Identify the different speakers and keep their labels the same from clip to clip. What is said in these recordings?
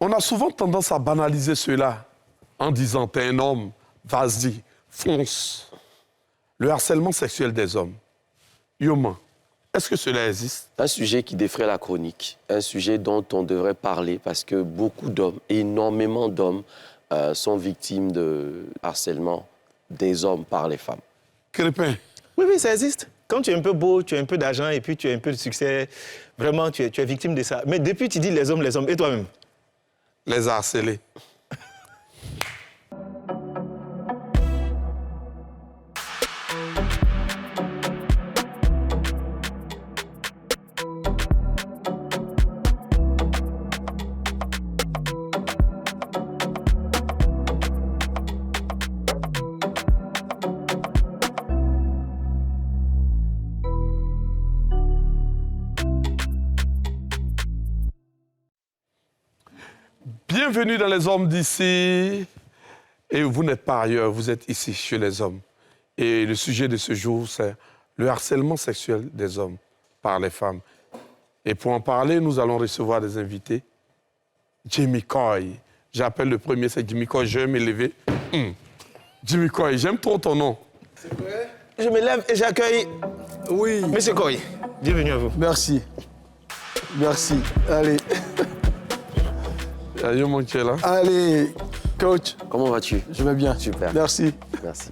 Speaker 1: On a souvent tendance à banaliser cela en disant « t'es un homme, vas-y, fonce ». Le harcèlement sexuel des hommes. Yoma, est-ce que cela existe?
Speaker 2: Un sujet qui défraie la chronique, un sujet dont on devrait parler parce que beaucoup d'hommes, énormément d'hommes, sont victimes de harcèlement des hommes par les femmes.
Speaker 1: Crépin.
Speaker 3: Oui, oui, ça existe. Quand tu es un peu beau, tu as un peu d'argent et puis tu as un peu de succès, vraiment, tu es victime de ça. Mais depuis, tu dis les hommes, et toi-même?
Speaker 1: Les harcelés. Bienvenue dans Les Hommes d'ici. Et vous n'êtes pas ailleurs, vous êtes ici, chez les hommes. Et le sujet de ce jour, c'est le harcèlement sexuel des hommes par les femmes. Et pour en parler, nous allons recevoir des invités. Jimmy Coy. J'appelle le premier, c'est Jimmy Coy. Je vais m'élever. Jimmy Coy, j'aime trop ton nom.
Speaker 3: C'est vrai? Je me lève et j'accueille...
Speaker 4: Oui.
Speaker 3: Monsieur Coy. Bienvenue à vous.
Speaker 4: Merci. Merci. Allez.
Speaker 1: Yoma qui est là.
Speaker 4: Allez, coach.
Speaker 2: Comment vas-tu?
Speaker 4: Je vais bien.
Speaker 2: Super.
Speaker 4: Merci.
Speaker 2: Merci.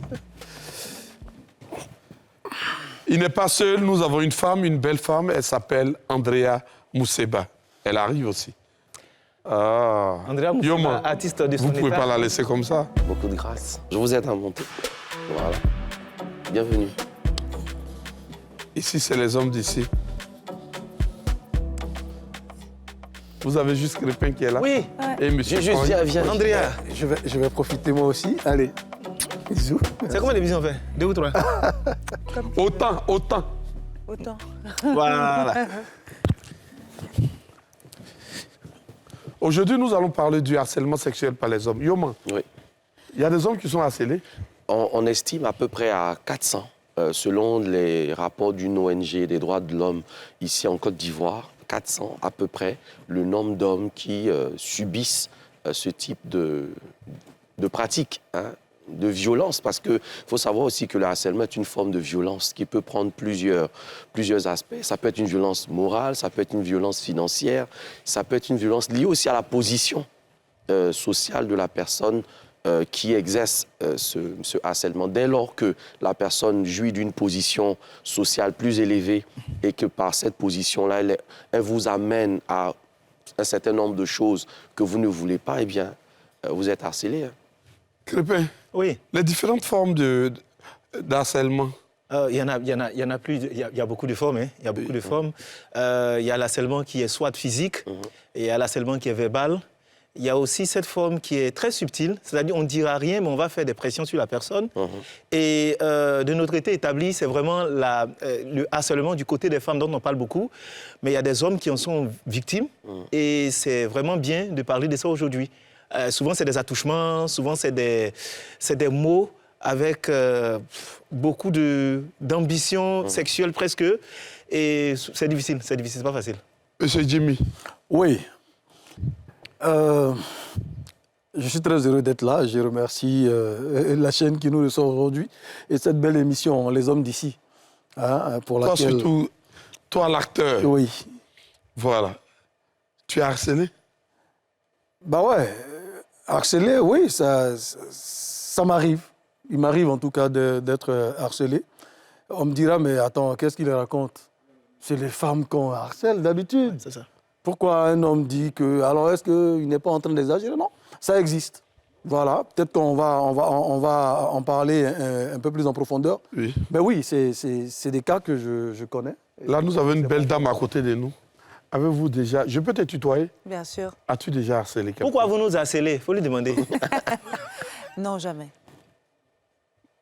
Speaker 1: Il n'est pas seul, nous avons une femme, une belle femme. Elle s'appelle Andrea Mousseba. Elle arrive aussi. Ah.
Speaker 3: Andrea Mousseba,
Speaker 1: Yoma,
Speaker 3: artiste de son
Speaker 1: vous ne pouvez
Speaker 3: état.
Speaker 1: pas la laisser comme ça.
Speaker 2: Beaucoup de grâce. Je vous aide à monter. Voilà. Bienvenue.
Speaker 1: Ici, c'est les hommes d'ici. Vous avez juste Crépin qui est là.
Speaker 3: Oui.
Speaker 1: Et monsieur
Speaker 2: Juste,
Speaker 1: Coy.
Speaker 2: viens.
Speaker 3: Andrea,
Speaker 4: Je vais profiter moi aussi. Allez. Bisous.
Speaker 3: c'est combien d'émissions on fait? 2 ou 3?
Speaker 1: Autant.
Speaker 5: Autant.
Speaker 3: Voilà.
Speaker 1: Aujourd'hui, nous allons parler du harcèlement sexuel par les hommes. Yoma,
Speaker 2: Oui.
Speaker 1: il y a des hommes qui sont harcelés.
Speaker 2: On estime à peu près à 400, selon les rapports d'une ONG des droits de l'homme ici en Côte d'Ivoire, 400 à peu près, le nombre d'hommes qui subissent ce type de pratique, hein, de violence. Parce qu'il faut savoir aussi que le harcèlement est une forme de violence qui peut prendre plusieurs aspects. Ça peut être une violence morale, ça peut être une violence financière, ça peut être une violence liée aussi à la position sociale de la personne qui exerce ce harcèlement. Dès lors que la personne jouit d'une position sociale plus élevée et que par cette position-là, elle vous amène à un certain nombre de choses que vous ne voulez pas, eh bien, vous êtes harcelé. Hein.
Speaker 1: Crépin,
Speaker 3: Oui.
Speaker 1: les différentes formes d'harcèlement.
Speaker 3: Il y en a plus, il y a beaucoup de formes. Hein. Il y a beaucoup de formes. Il y a l'harcèlement qui est soit physique, et il y a l'harcèlement qui est verbal. Il y a aussi cette forme qui est très subtile, c'est-à-dire on ne dira rien, mais on va faire des pressions sur la personne. Et de notre été établi, c'est vraiment le harcèlement du côté des femmes dont on parle beaucoup. Mais il y a des hommes qui en sont victimes, et c'est vraiment bien de parler de ça aujourd'hui. Souvent, c'est des attouchements, souvent, c'est des mots avec beaucoup d'ambition sexuelle presque. Et c'est difficile, c'est pas facile.
Speaker 1: Monsieur Jimmy.
Speaker 4: Oui. Je suis très heureux d'être là. Je remercie la chaîne qui nous reçoit aujourd'hui et cette belle émission, Les Hommes d'ici. Hein, pour
Speaker 1: Toi
Speaker 4: laquelle...
Speaker 1: surtout, toi l'acteur.
Speaker 4: Oui.
Speaker 1: Voilà. Tu es harcelé?
Speaker 4: Bah ouais. Harcelé, oui, ça m'arrive. Il m'arrive en tout cas d'être harcelé. On me dira, mais attends, qu'est-ce qu'il raconte? C'est les femmes qu'on harcèle d'habitude.
Speaker 3: C'est ça.
Speaker 4: Pourquoi un homme dit que... Alors, est-ce qu'il n'est pas en train d'exagérer? Non, ça existe. Voilà, peut-être qu'on va en parler un peu plus en profondeur.
Speaker 1: Oui.
Speaker 4: Mais oui, c'est des cas que je connais.
Speaker 1: Là, nous avons une belle dame à côté de nous. Avez-vous déjà... Je peux te tutoyer?
Speaker 5: Bien sûr.
Speaker 1: As-tu déjà harcelé quelqu'un?
Speaker 3: Pourquoi vous nous harcelez? Il faut lui demander.
Speaker 5: Non, jamais.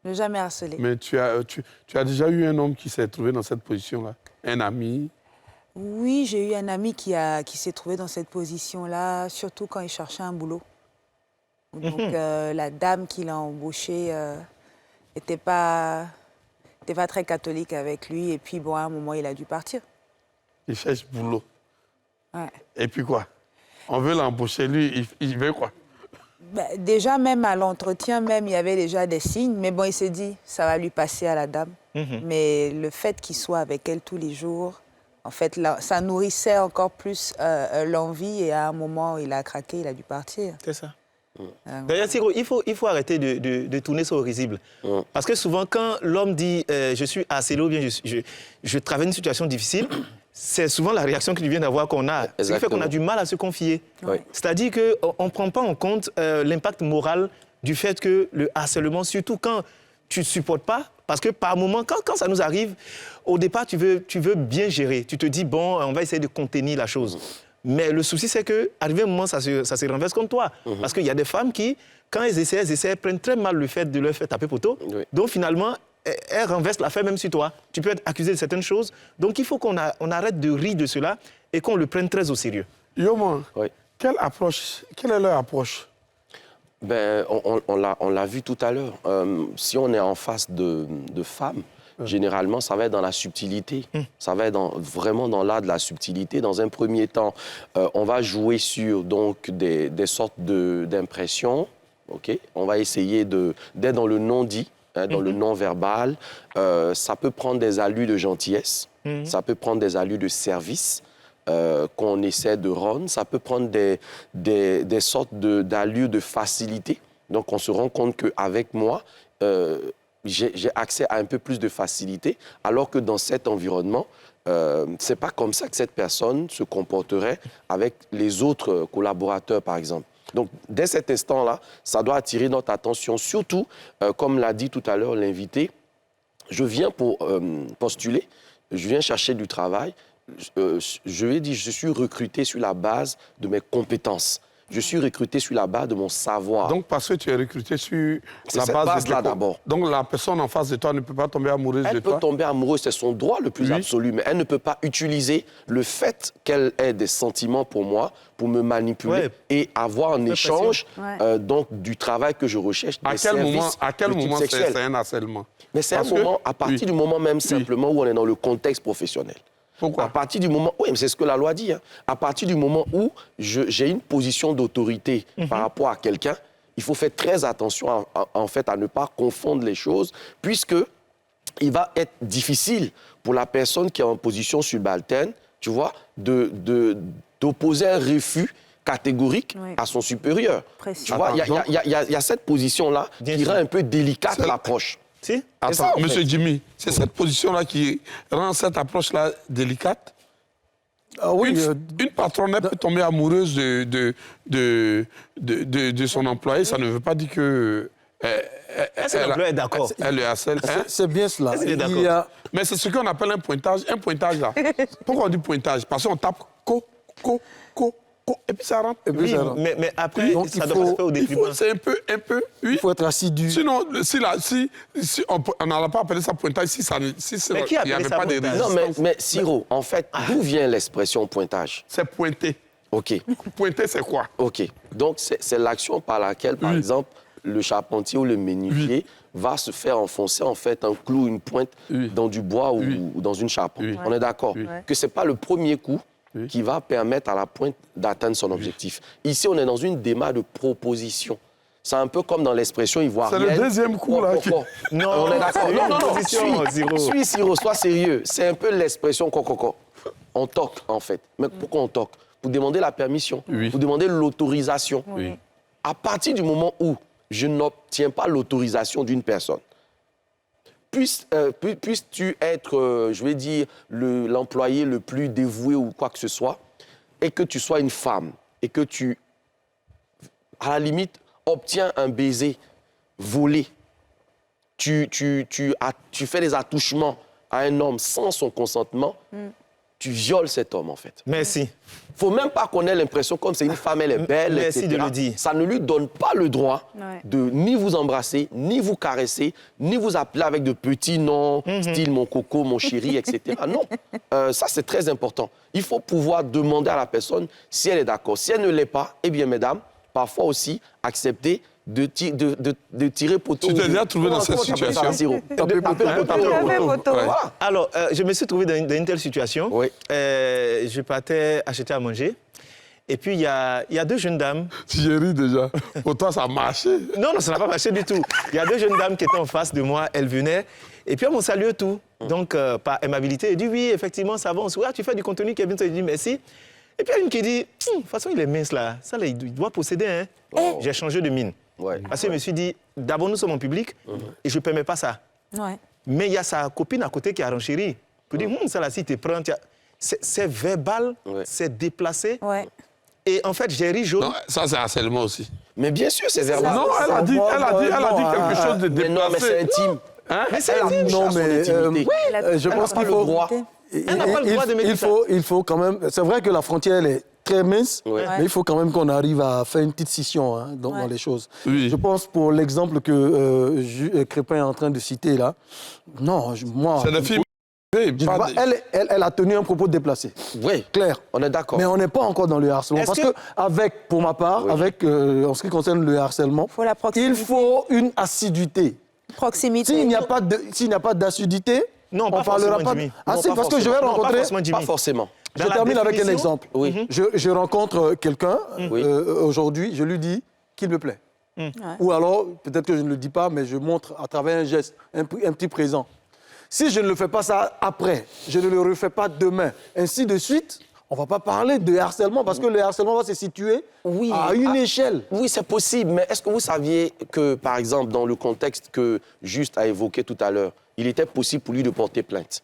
Speaker 5: Ne jamais harceler.
Speaker 1: Mais tu as déjà eu un homme qui s'est trouvé dans cette position-là? Un ami?
Speaker 5: Oui, j'ai eu un ami qui s'est trouvé dans cette position-là, surtout quand il cherchait un boulot. Donc, la dame qui l'a embauché n'était pas très catholique avec lui. Et puis, bon, à un moment, il a dû partir.
Speaker 1: Il cherche boulot.
Speaker 5: Ouais.
Speaker 1: Et puis quoi? On veut l'embaucher, lui, il veut quoi?
Speaker 5: Ben, déjà, même à l'entretien, même, il y avait déjà des signes. Mais bon, il s'est dit, ça va lui passer à la dame. Mais le fait qu'il soit avec elle tous les jours, en fait, là, ça nourrissait encore plus l'envie. Et à un moment, il a craqué, il a dû partir.
Speaker 3: C'est ça. D'ailleurs, Siro, il faut arrêter de tourner ça au risible. Parce que souvent, quand l'homme dit je suis harcelé ou bien je traverse une situation difficile, c'est souvent la réaction qu'il vient d'avoir qu'on a. Ce qui fait qu'on a du mal à se confier.
Speaker 2: Oui.
Speaker 3: C'est-à-dire qu'on ne prend pas en compte l'impact moral du fait que le harcèlement, surtout quand tu ne supportes pas, parce que par moment, quand ça nous arrive, au départ, tu veux bien gérer. Tu te dis, bon, on va essayer de contenir la chose. Mais le souci, c'est qu'arrivé un moment, ça se renverse contre toi. Parce qu'il y a des femmes qui, quand elles essaient, prennent très mal le fait de leur faire taper poteau.
Speaker 2: Oui.
Speaker 3: Donc finalement, elles renversent l'affaire même sur toi. Tu peux être accusé de certaines choses. Donc il faut qu'on arrête de rire de cela et qu'on le prenne très au sérieux.
Speaker 1: Yoman,
Speaker 2: Oui.
Speaker 1: quelle est leur approche?
Speaker 2: Ben, on l'a vu tout à l'heure. Si on est en face de femmes, généralement, ça va être dans la subtilité. Ça va être vraiment dans l'art de la subtilité. Dans un premier temps, on va jouer sur donc, des sortes d'impressions. Okay? On va essayer d'être dans le non-dit, dans le non-verbal. Ça peut prendre des allures de gentillesse. Ça peut prendre des allures de service. Qu'on essaie de rendre, ça peut prendre des sortes d'allures de facilité. Donc, on se rend compte qu'avec moi, j'ai accès à un peu plus de facilité, alors que dans cet environnement, c'est pas comme ça que cette personne se comporterait avec les autres collaborateurs, par exemple. Donc, dès cet instant-là, ça doit attirer notre attention. Surtout, comme l'a dit tout à l'heure l'invité, je viens pour postuler, je viens chercher du travail. Je lui ai dit, je suis recruté sur la base de mes compétences. Je suis recruté sur la base de mon savoir.
Speaker 1: Donc, parce que tu es recruté sur la
Speaker 2: cette
Speaker 1: base
Speaker 2: base-là d'abord.
Speaker 1: Donc, la personne en face de toi ne peut pas tomber amoureuse de
Speaker 2: Elle
Speaker 1: toi?
Speaker 2: peut tomber amoureuse, c'est son droit le plus absolu, mais elle ne peut pas utiliser le fait qu'elle ait des sentiments pour moi, pour me manipuler et avoir en échange donc, du travail que je recherche,
Speaker 1: À quel moment c'est un harcèlement?
Speaker 2: Mais c'est un moment, à partir du moment même simplement où on est dans le contexte professionnel.
Speaker 1: Pourquoi?
Speaker 2: À partir du moment... Oui, mais c'est ce que la loi dit. Hein. À partir du moment où j'ai une position d'autorité par rapport à quelqu'un, il faut faire très attention en fait, à ne pas confondre les choses, puisque il va être difficile pour la personne qui est en position subalterne, tu vois, d'opposer un refus catégorique à son supérieur.
Speaker 5: Précis.
Speaker 2: Tu vois, il y a cette position-là qui rend un peu délicate l'approche.
Speaker 3: Si?
Speaker 1: Attends,
Speaker 2: ça, en
Speaker 1: monsieur
Speaker 2: fait.
Speaker 1: Jimmy, c'est cette position-là qui rend cette approche-là délicate?
Speaker 4: Ah oui,
Speaker 1: Une patronne peut tomber amoureuse de son employé, ça ne veut pas dire que...
Speaker 3: l'employé est d'accord.
Speaker 1: Elle le harcèle. Hein?
Speaker 4: c'est bien cela.
Speaker 3: Est-ce qu'il est d'accord?
Speaker 4: Il y a...
Speaker 1: Mais c'est ce qu'on appelle un pointage. Un pointage, là. Pourquoi on dit pointage? Parce qu'on tape co, et puis ça rentre.
Speaker 4: Et puis
Speaker 3: Oui,
Speaker 4: ça rentre.
Speaker 3: mais après,
Speaker 4: Donc,
Speaker 3: ça
Speaker 4: il
Speaker 3: doit
Speaker 4: faut-
Speaker 3: pas se faire au détriment.
Speaker 1: C'est un peu, oui.
Speaker 4: Il faut être assidu.
Speaker 1: Sinon, si on n'allait pas appeler ça pointage,
Speaker 3: Mais qui
Speaker 1: il
Speaker 3: appelle
Speaker 1: n'y avait
Speaker 3: ça
Speaker 1: pas de
Speaker 3: pointage?
Speaker 1: résistance.
Speaker 2: Non, mais Siro, en fait, d'où vient l'expression pointage?
Speaker 1: C'est pointer.
Speaker 2: OK.
Speaker 1: Pointer, c'est quoi?
Speaker 2: OK. Donc, c'est l'action par laquelle, par exemple, le charpentier ou le menuisier va se faire enfoncer, en fait, un clou, une pointe dans du bois ou dans une charpente. On est d'accord que ce n'est pas le premier coup qui va permettre à la pointe d'atteindre son objectif. Ici, on est dans une démarche de proposition. C'est un peu comme dans l'expression ivoirienne.
Speaker 1: C'est le deuxième coup, là.
Speaker 3: Non,
Speaker 2: on est d'accord.
Speaker 3: c'est une
Speaker 2: Non,
Speaker 3: proposition, Siro.
Speaker 2: suis, Siro, sois sérieux. C'est un peu l'expression coco. On toque, en fait. Mais pourquoi on toque? Pour demander la permission, pour demander l'autorisation.
Speaker 5: Oui.
Speaker 2: À partir du moment où je n'obtiens pas l'autorisation d'une personne, puisses-tu être, je vais dire, l'employé le plus dévoué ou quoi que ce soit, et que tu sois une femme, et que tu, à la limite, obtiens un baiser volé, tu fais des attouchements à un homme sans son consentement, tu violes cet homme, en fait.
Speaker 3: Merci.
Speaker 2: Faut même pas qu'on ait l'impression comme c'est une femme, elle est belle,
Speaker 3: Merci
Speaker 2: etc.
Speaker 3: de le dire.
Speaker 2: Ça ne lui donne pas le droit
Speaker 5: Ouais.
Speaker 2: de ni vous embrasser, ni vous caresser, ni vous appeler avec de petits noms, style mon coco, mon chéri, etc. Non, ça c'est très important. Il faut pouvoir demander à la personne si elle est d'accord. Si elle ne l'est pas, eh bien, mesdames, parfois aussi accepter de tirer poteau.
Speaker 1: Tu t'es déjà trouvé dans cette
Speaker 2: Comment t'appelles ça,
Speaker 1: situation?
Speaker 2: Siro?
Speaker 1: Taper
Speaker 2: Taper
Speaker 1: poteau.
Speaker 2: poteau.
Speaker 1: Ouais.
Speaker 2: Voilà.
Speaker 3: Alors, je me suis trouvé dans une telle situation.
Speaker 2: Oui.
Speaker 3: Je partais acheter à manger. Et puis, il y a 2 jeunes dames.
Speaker 1: J'ai ri déjà. Pour toi, ça a marché.
Speaker 3: Non, ça n'a pas marché du tout. Il y a 2 jeunes dames qui étaient en face de moi. Elles venaient. Et puis, elles m'ont salué tout. Donc, par aimabilité, elles disent, oui, effectivement, ça avance. Ouais, tu fais du contenu, Kevin. Je dis, merci. Et puis, il y a une qui dit, de toute façon, il est mince, là. Ça, là, il doit posséder, hein.
Speaker 2: Oh.
Speaker 3: J'ai changé de mine.
Speaker 2: Ouais.
Speaker 3: Parce que je me suis dit, d'abord, nous sommes en public et je ne permets pas ça.
Speaker 5: Ouais.
Speaker 3: Mais il y a sa copine à côté qui a renchéri. Pour dire, ça, là, si tu prends... C'est verbal, c'est déplacé.
Speaker 5: Ouais.
Speaker 3: Et en fait, j'ai ri jaune.
Speaker 1: Non, ça, c'est harcèlement aussi.
Speaker 2: Mais bien sûr, c'est verbal.
Speaker 1: Non, elle a dit quelque chose de
Speaker 2: Mais non, mais c'est
Speaker 1: déplacé.
Speaker 2: intime.
Speaker 1: Hein?
Speaker 3: Mais c'est
Speaker 2: Elle a
Speaker 3: intime.
Speaker 2: touché à son intimité.
Speaker 4: je pense qu'il faut...
Speaker 3: Elle n'a pas le droit de mettre ça.
Speaker 4: Il faut quand même... C'est vrai que la frontière, elle est très mince,
Speaker 2: Ouais.
Speaker 4: mais il faut quand même qu'on arrive à faire une petite scission dans
Speaker 5: Ouais.
Speaker 4: les choses.
Speaker 1: Oui.
Speaker 4: Je pense pour l'exemple que Crépin est en train de citer là, non, moi...
Speaker 1: C'est des filles.
Speaker 4: je dis pas, elle a tenu un propos déplacé,
Speaker 2: Oui,
Speaker 4: clair.
Speaker 2: on est d'accord.
Speaker 4: Mais on n'est pas encore dans le harcèlement.
Speaker 3: Est-ce
Speaker 4: Parce que, pour ma part, en ce qui concerne le harcèlement,
Speaker 5: Faut la proximité.
Speaker 4: il faut une assiduité.
Speaker 5: Proximité.
Speaker 4: S'il n'y a pas d'assiduité,
Speaker 3: Non,
Speaker 4: on
Speaker 3: pas
Speaker 4: ne parlera
Speaker 3: forcément,
Speaker 4: pas...
Speaker 3: Jimmy.
Speaker 4: Ah
Speaker 2: Non,
Speaker 4: si,
Speaker 2: pas
Speaker 4: parce que je vais
Speaker 2: forcément.
Speaker 3: Non, pas
Speaker 4: rencontrer...
Speaker 3: forcément, Jimmy.
Speaker 2: Pas forcément.
Speaker 4: Je
Speaker 3: Dans la
Speaker 4: termine avec un
Speaker 3: définition,
Speaker 4: exemple.
Speaker 2: Oui.
Speaker 4: Je rencontre quelqu'un
Speaker 2: Oui.
Speaker 4: aujourd'hui, je lui dis qu'il me plaît. Ou alors, peut-être que je ne le dis pas, mais je montre à travers un geste, un petit présent. Si je ne le fais pas ça après, je ne le refais pas demain, ainsi de suite, on ne va pas parler de harcèlement parce que le harcèlement va se situer
Speaker 2: Oui.
Speaker 4: à une échelle.
Speaker 2: Oui, c'est possible, mais est-ce que vous saviez que, par exemple, dans le contexte que Juste a évoqué tout à l'heure, il était possible pour lui de porter plainte?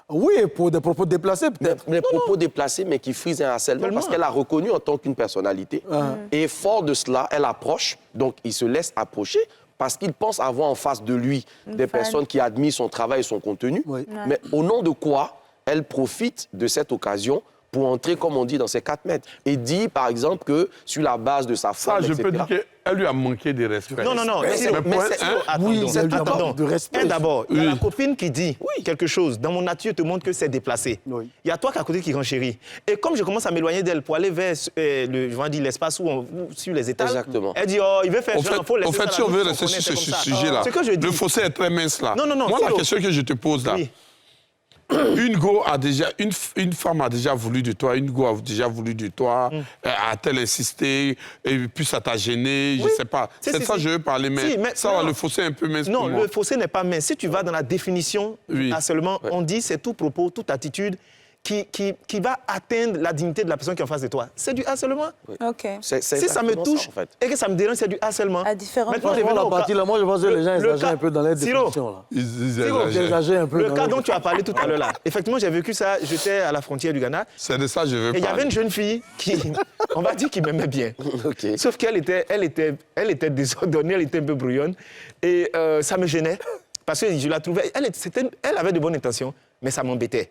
Speaker 4: Oui, pour des propos déplacés peut-être.
Speaker 2: Des propos déplacés, mais qui frisent un harcèlement,
Speaker 3: Tellement.
Speaker 2: parce qu'elle a reconnu en tant qu'une personnalité. Et fort de cela, elle approche, donc il se laisse approcher, parce qu'il pense avoir en face de lui des
Speaker 5: fan.
Speaker 2: personnes qui admirent son travail et son contenu.
Speaker 4: Oui.
Speaker 2: Mais au nom de quoi elle profite de cette occasion pour entrer, comme on dit, dans ses 4 mètres. Et dit, par exemple, que sur la base de sa
Speaker 1: Ça,
Speaker 2: femme,
Speaker 1: je
Speaker 2: etc.
Speaker 1: peux dire qu'elle lui a manqué de respect.
Speaker 3: Non.
Speaker 2: Mais
Speaker 3: Cyril,
Speaker 2: c'est- mais c'est-
Speaker 3: attendons.
Speaker 4: Oui, il y a eu un
Speaker 3: Attendons.
Speaker 4: manque de respect.
Speaker 3: D'abord, il y a
Speaker 1: Oui.
Speaker 3: la copine qui dit quelque chose. Dans mon nature, te montre que c'est déplacé.
Speaker 4: Oui.
Speaker 3: Il y a toi qui à côté qui renchérit. Et comme je commence à m'éloigner d'elle pour aller vers l'espace où sur les étals,
Speaker 2: Exactement.
Speaker 3: elle dit, oh, il veut faire
Speaker 1: Au
Speaker 3: genre, faut laisser
Speaker 1: fait,
Speaker 3: ça
Speaker 1: si
Speaker 3: là,
Speaker 1: on veut
Speaker 3: nous,
Speaker 1: rester
Speaker 3: connaît,
Speaker 1: sur
Speaker 3: c'est
Speaker 1: ce
Speaker 3: comme ça.
Speaker 1: sujet-là,
Speaker 3: Ce que je dis.
Speaker 1: le fossé est très mince là.
Speaker 3: Non,
Speaker 1: Moi, la
Speaker 3: Cyril.
Speaker 1: question que je te pose là,
Speaker 3: Oui.
Speaker 1: une femme a déjà voulu de toi, une go a déjà voulu de toi, a-t-elle insisté, et puis ça t'a gêné, je
Speaker 3: Oui.
Speaker 1: sais pas.
Speaker 3: Si,
Speaker 1: C'est
Speaker 3: si,
Speaker 1: ça que
Speaker 3: si.
Speaker 1: je veux parler, mais,
Speaker 3: Si, mais
Speaker 1: ça,
Speaker 3: non.
Speaker 1: le fossé est un peu mince
Speaker 3: Non,
Speaker 1: pour moi.
Speaker 3: le fossé n'est pas mince. Si tu vas dans la définition
Speaker 1: Oui.
Speaker 3: harcèlement, on dit c'est tout propos, toute attitude qui va atteindre la dignité de la personne qui est en face de toi. C'est du harcèlement.
Speaker 5: OK.
Speaker 2: C'est
Speaker 3: Si ça me
Speaker 2: exactement
Speaker 3: touche
Speaker 2: en fait.
Speaker 3: et que ça me dérange, c'est du harcèlement.
Speaker 5: À différentes
Speaker 3: Maintenant,
Speaker 5: fois.
Speaker 3: revenons
Speaker 4: Franchement,
Speaker 3: au
Speaker 4: la partie
Speaker 3: cas-
Speaker 4: là, moi je pense que les gens
Speaker 3: le
Speaker 4: exagèrent
Speaker 3: cas-
Speaker 4: un peu dans les
Speaker 3: Siro,
Speaker 4: définitions. Là.
Speaker 1: Ils
Speaker 3: Siro,
Speaker 1: exagèrent.
Speaker 4: Ils exagèrent un peu.
Speaker 3: Le
Speaker 4: dans
Speaker 3: cas
Speaker 4: les
Speaker 3: dont tu as parlé tout à l'heure là, effectivement, j'ai vécu ça. J'étais à la frontière du Ghana
Speaker 1: C'est de ça que je veux
Speaker 3: et il y avait
Speaker 1: parler.
Speaker 3: une jeune fille qui, on va dire, qui m'aimait bien.
Speaker 2: OK.
Speaker 3: Sauf qu'elle était désordonnée, elle était un peu brouillonne et ça me gênait parce que je la trouvais. Elle avait de bonnes intentions, mais ça m'embêtait.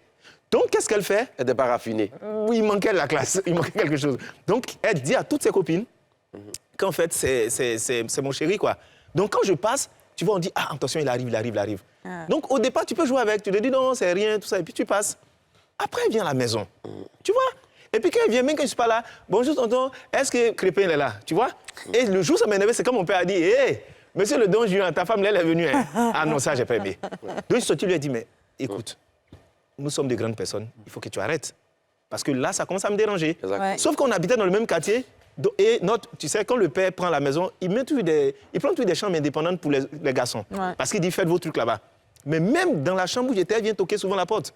Speaker 3: Donc, qu'est-ce qu'elle fait?
Speaker 2: Elle n'est pas raffinée.
Speaker 3: Oui, il manquait la classe, il manquait quelque chose. Donc, elle dit à toutes ses copines qu'en fait, c'est mon chéri, quoi. Donc, quand je passe, tu vois, on dit, ah, attention, il arrive.
Speaker 5: Ah.
Speaker 3: Donc, au départ, tu peux jouer avec, tu te dis, non, c'est rien, tout ça, et puis tu passes. Après, elle vient à la maison, tu vois. Et puis, quand elle vient, même quand je suis pas là, bonjour, tonton, est-ce que Crépin, il est là, tu vois. Et le jour, ça m'énervait, c'est quand mon père a dit, hé, monsieur le Don Juan, ta femme, là, elle est venue. Hein. Ah non, ça, j'ai pas aimé. Donc, je suis sorti, lui a dit, mais écoute, nous sommes de grandes personnes, il faut que tu arrêtes. Parce que là, ça commence à me déranger.
Speaker 2: Exact.
Speaker 5: Ouais.
Speaker 3: Sauf qu'on habitait dans le même quartier. Et tu sais, quand le père prend la maison, il prend toujours des chambres indépendantes pour les garçons.
Speaker 5: Ouais.
Speaker 3: Parce qu'il dit, faites vos trucs là-bas. Mais même dans la chambre où j'étais, elle vient toquer souvent la porte.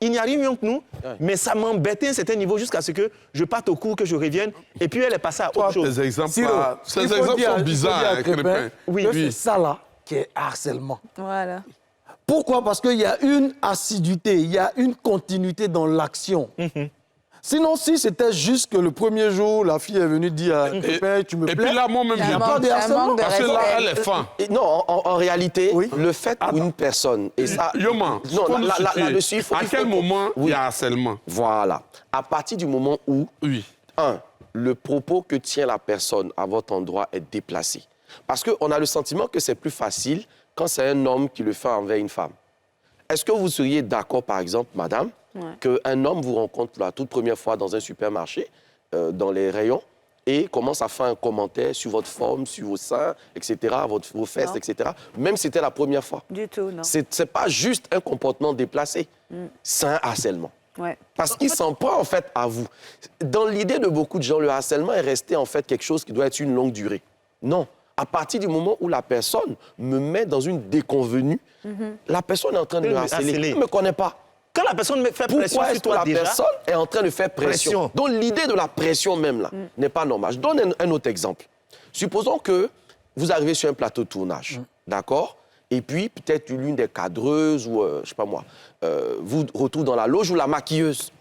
Speaker 3: Il n'y a rien mieux que nous, mais ça m'embêtait à un certain niveau jusqu'à ce que je parte au cours, que je revienne. Et puis elle est passée à autre chose.
Speaker 1: Tes exemples,
Speaker 4: Siro,
Speaker 1: là, ces
Speaker 4: il faut
Speaker 1: exemples
Speaker 4: dire-
Speaker 1: sont
Speaker 4: il faut
Speaker 1: bizarres,
Speaker 4: dire à
Speaker 1: hein,
Speaker 4: Crépin
Speaker 1: Crépin.
Speaker 3: Oui,
Speaker 4: que c'est ça là qui est harcèlement.
Speaker 5: Voilà.
Speaker 4: Pourquoi? Parce qu'il y a une assiduité, il y a une continuité dans l'action. Sinon, si c'était juste que le premier jour, la fille est venue dire à Crépin, tu me plais.
Speaker 1: Et puis là, moi-même,
Speaker 5: Il y a
Speaker 1: j'ai
Speaker 5: un
Speaker 4: pas
Speaker 5: manque-
Speaker 4: de
Speaker 5: un
Speaker 4: harcèlement,
Speaker 5: manque de
Speaker 1: parce que là,
Speaker 5: respect.
Speaker 1: elle est fin.
Speaker 2: Et non, en réalité,
Speaker 4: Oui.
Speaker 2: le fait pour une personne, et ça...
Speaker 1: Yoman,
Speaker 2: non,
Speaker 1: faut nous situer.
Speaker 2: là-dessus, il faut...
Speaker 1: À
Speaker 2: il faut-
Speaker 1: quel moment il
Speaker 2: Oui.
Speaker 1: y a harcèlement?
Speaker 2: Voilà. À partir du moment où,
Speaker 1: Oui.
Speaker 2: le propos que tient la personne à votre endroit est déplacé. Parce qu'on a le sentiment que c'est plus facile quand c'est un homme qui le fait envers une femme. Est-ce que vous seriez d'accord, par exemple, madame, qu'un homme vous rencontre pour la toute première fois dans un supermarché, dans les rayons, et commence à faire un commentaire sur votre forme, sur vos seins, etc., vos fesses,
Speaker 5: Non.
Speaker 2: etc., même si c'était la première fois?
Speaker 5: Du tout, non.
Speaker 2: C'est pas juste un comportement déplacé, c'est un harcèlement.
Speaker 5: Ouais.
Speaker 2: Parce qu'il s'en prend en fait à vous. Dans l'idée de beaucoup de gens, le harcèlement est resté en fait quelque chose qui doit être une longue durée. Non. À partir du moment où la personne me met dans une déconvenue, la personne est en train de me harceler. Elle ne me connaît pas.
Speaker 3: Quand la personne me fait pression
Speaker 2: Pourquoi
Speaker 3: sur
Speaker 2: est-ce que
Speaker 3: toi
Speaker 2: la
Speaker 3: déjà,
Speaker 2: personne est en train de faire pression? Donc l'idée de la pression même là n'est pas normale. Je donne un autre exemple. Supposons que vous arrivez sur un plateau de tournage, d'accord? Et puis peut-être l'une des cadreuses ou, je sais pas moi, vous retrouve dans la loge ou la maquilleuse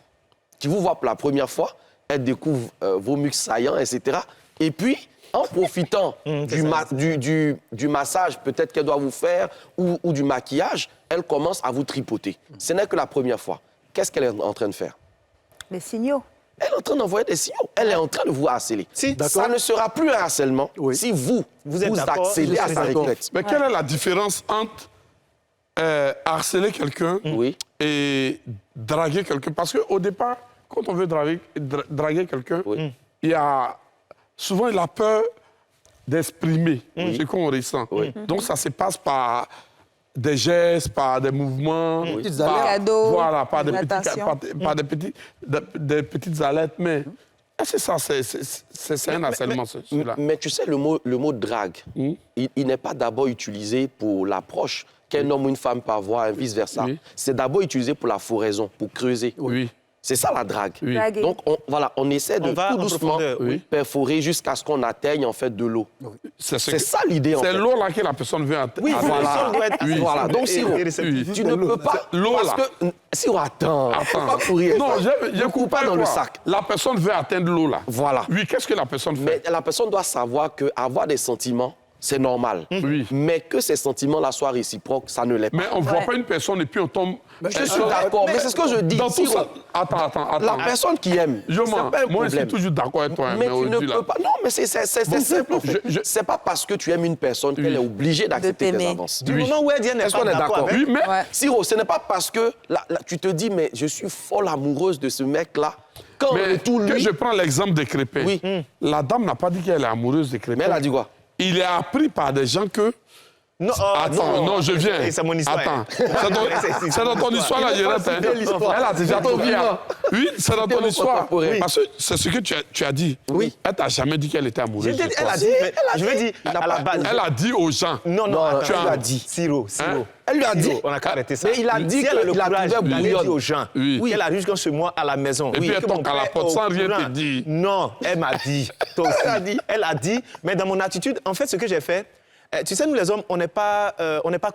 Speaker 2: qui vous voit pour la première fois, elle découvre vos muscles saillants, etc. Et puis, en profitant du massage peut-être qu'elle doit vous faire ou du maquillage, elle commence à vous tripoter. Ce n'est que la première fois. Qu'est-ce qu'elle est en train de faire?
Speaker 5: Les signaux.
Speaker 2: Elle est en train d'envoyer des signaux. Elle est en train de vous harceler. Ça ne sera plus un harcèlement si vous
Speaker 3: êtes
Speaker 2: accédez à sa requête.
Speaker 1: Mais quelle est la différence entre harceler quelqu'un et draguer quelqu'un? Parce qu'au départ, quand on veut draguer quelqu'un, il y a souvent il a peur d'exprimer ce qu'on ressent. Donc ça se passe par des gestes, par des mouvements, par,
Speaker 5: cadeaux,
Speaker 1: voilà, par des petites alertes. Mais est-ce que ça, c'est un harcèlement, cela?
Speaker 2: Mais tu sais, le mot drague, il n'est pas d'abord utilisé pour l'approche qu'un homme ou une femme peut avoir, et vice-versa. C'est d'abord utilisé pour la floraison, pour creuser. C'est ça la drague. Donc, on essaie de tout doucement perforer jusqu'à ce qu'on atteigne en fait de l'eau. C'est ça l'idée en fait.
Speaker 1: C'est l'eau là que la personne veut atteindre.
Speaker 3: Oui, voilà.
Speaker 2: Voilà. Donc, Siro, tu ne peux pas...
Speaker 1: L'eau là.
Speaker 2: Siro, attends. Faut pas courir.
Speaker 1: Non, je
Speaker 2: ne cours pas dans le sac.
Speaker 1: La personne veut atteindre l'eau là.
Speaker 2: Voilà.
Speaker 1: Oui, qu'est-ce que la personne fait?
Speaker 2: Mais la personne doit savoir qu'avoir des sentiments, c'est normal. Mais que ces sentiments-là soient réciproques, ça ne l'est pas.
Speaker 1: Mais on ne voit pas une personne et puis on tombe...
Speaker 2: Je suis d'accord, mais c'est ce que je dis.
Speaker 1: Dans tout ça... Attends.
Speaker 2: La personne qui aime, c'est pas un
Speaker 1: moi, je suis
Speaker 2: problème.
Speaker 1: toujours d'accord avec toi.
Speaker 2: Mais tu ne peux pas... Non, mais c'est simple, en fait. C'est pas parce que tu aimes une personne qu'elle est obligée d'accepter tes avances.
Speaker 3: Du moment où elle dit, elle n'est pas d'accord.
Speaker 2: Oui, mais Siro, ce n'est pas parce que tu te dis, mais je suis folle amoureuse de ce mec-là. Quand
Speaker 1: mais
Speaker 2: tout lui...
Speaker 1: que je prends l'exemple de Crépin.
Speaker 2: Oui.
Speaker 1: La dame n'a pas dit qu'elle est amoureuse de Crépin.
Speaker 2: Mais elle a dit quoi?
Speaker 1: Il est appris par des gens que...
Speaker 3: Non,
Speaker 1: non, je viens.
Speaker 3: C'est mon histoire.
Speaker 1: Attends, c'est dans ton histoire, là, Yerette. Elle a déjà tout vu. Oui, c'est dans ton histoire. Parce que c'est ce que tu as dit.
Speaker 2: Oui.
Speaker 1: Elle t'a jamais dit qu'elle était amoureuse.
Speaker 3: Elle a dit, je veux dire, à la base.
Speaker 1: Elle a dit aux gens.
Speaker 3: Non,
Speaker 2: tu as dit.
Speaker 3: Siro.
Speaker 2: Elle lui a dit.
Speaker 3: On a qu'à arrêter ça.
Speaker 2: Mais il a dit qu'il a trouvé
Speaker 3: d'aller dire aux gens qu'elle arrive jusqu'à ce mois à la maison.
Speaker 1: Et puis elle toque à la porte sans rien te dire.
Speaker 3: Non, elle m'a dit. Toi aussi. Elle a dit. Mais dans mon attitude, en fait, ce que j'ai fait, tu sais, nous les hommes, on n'est pas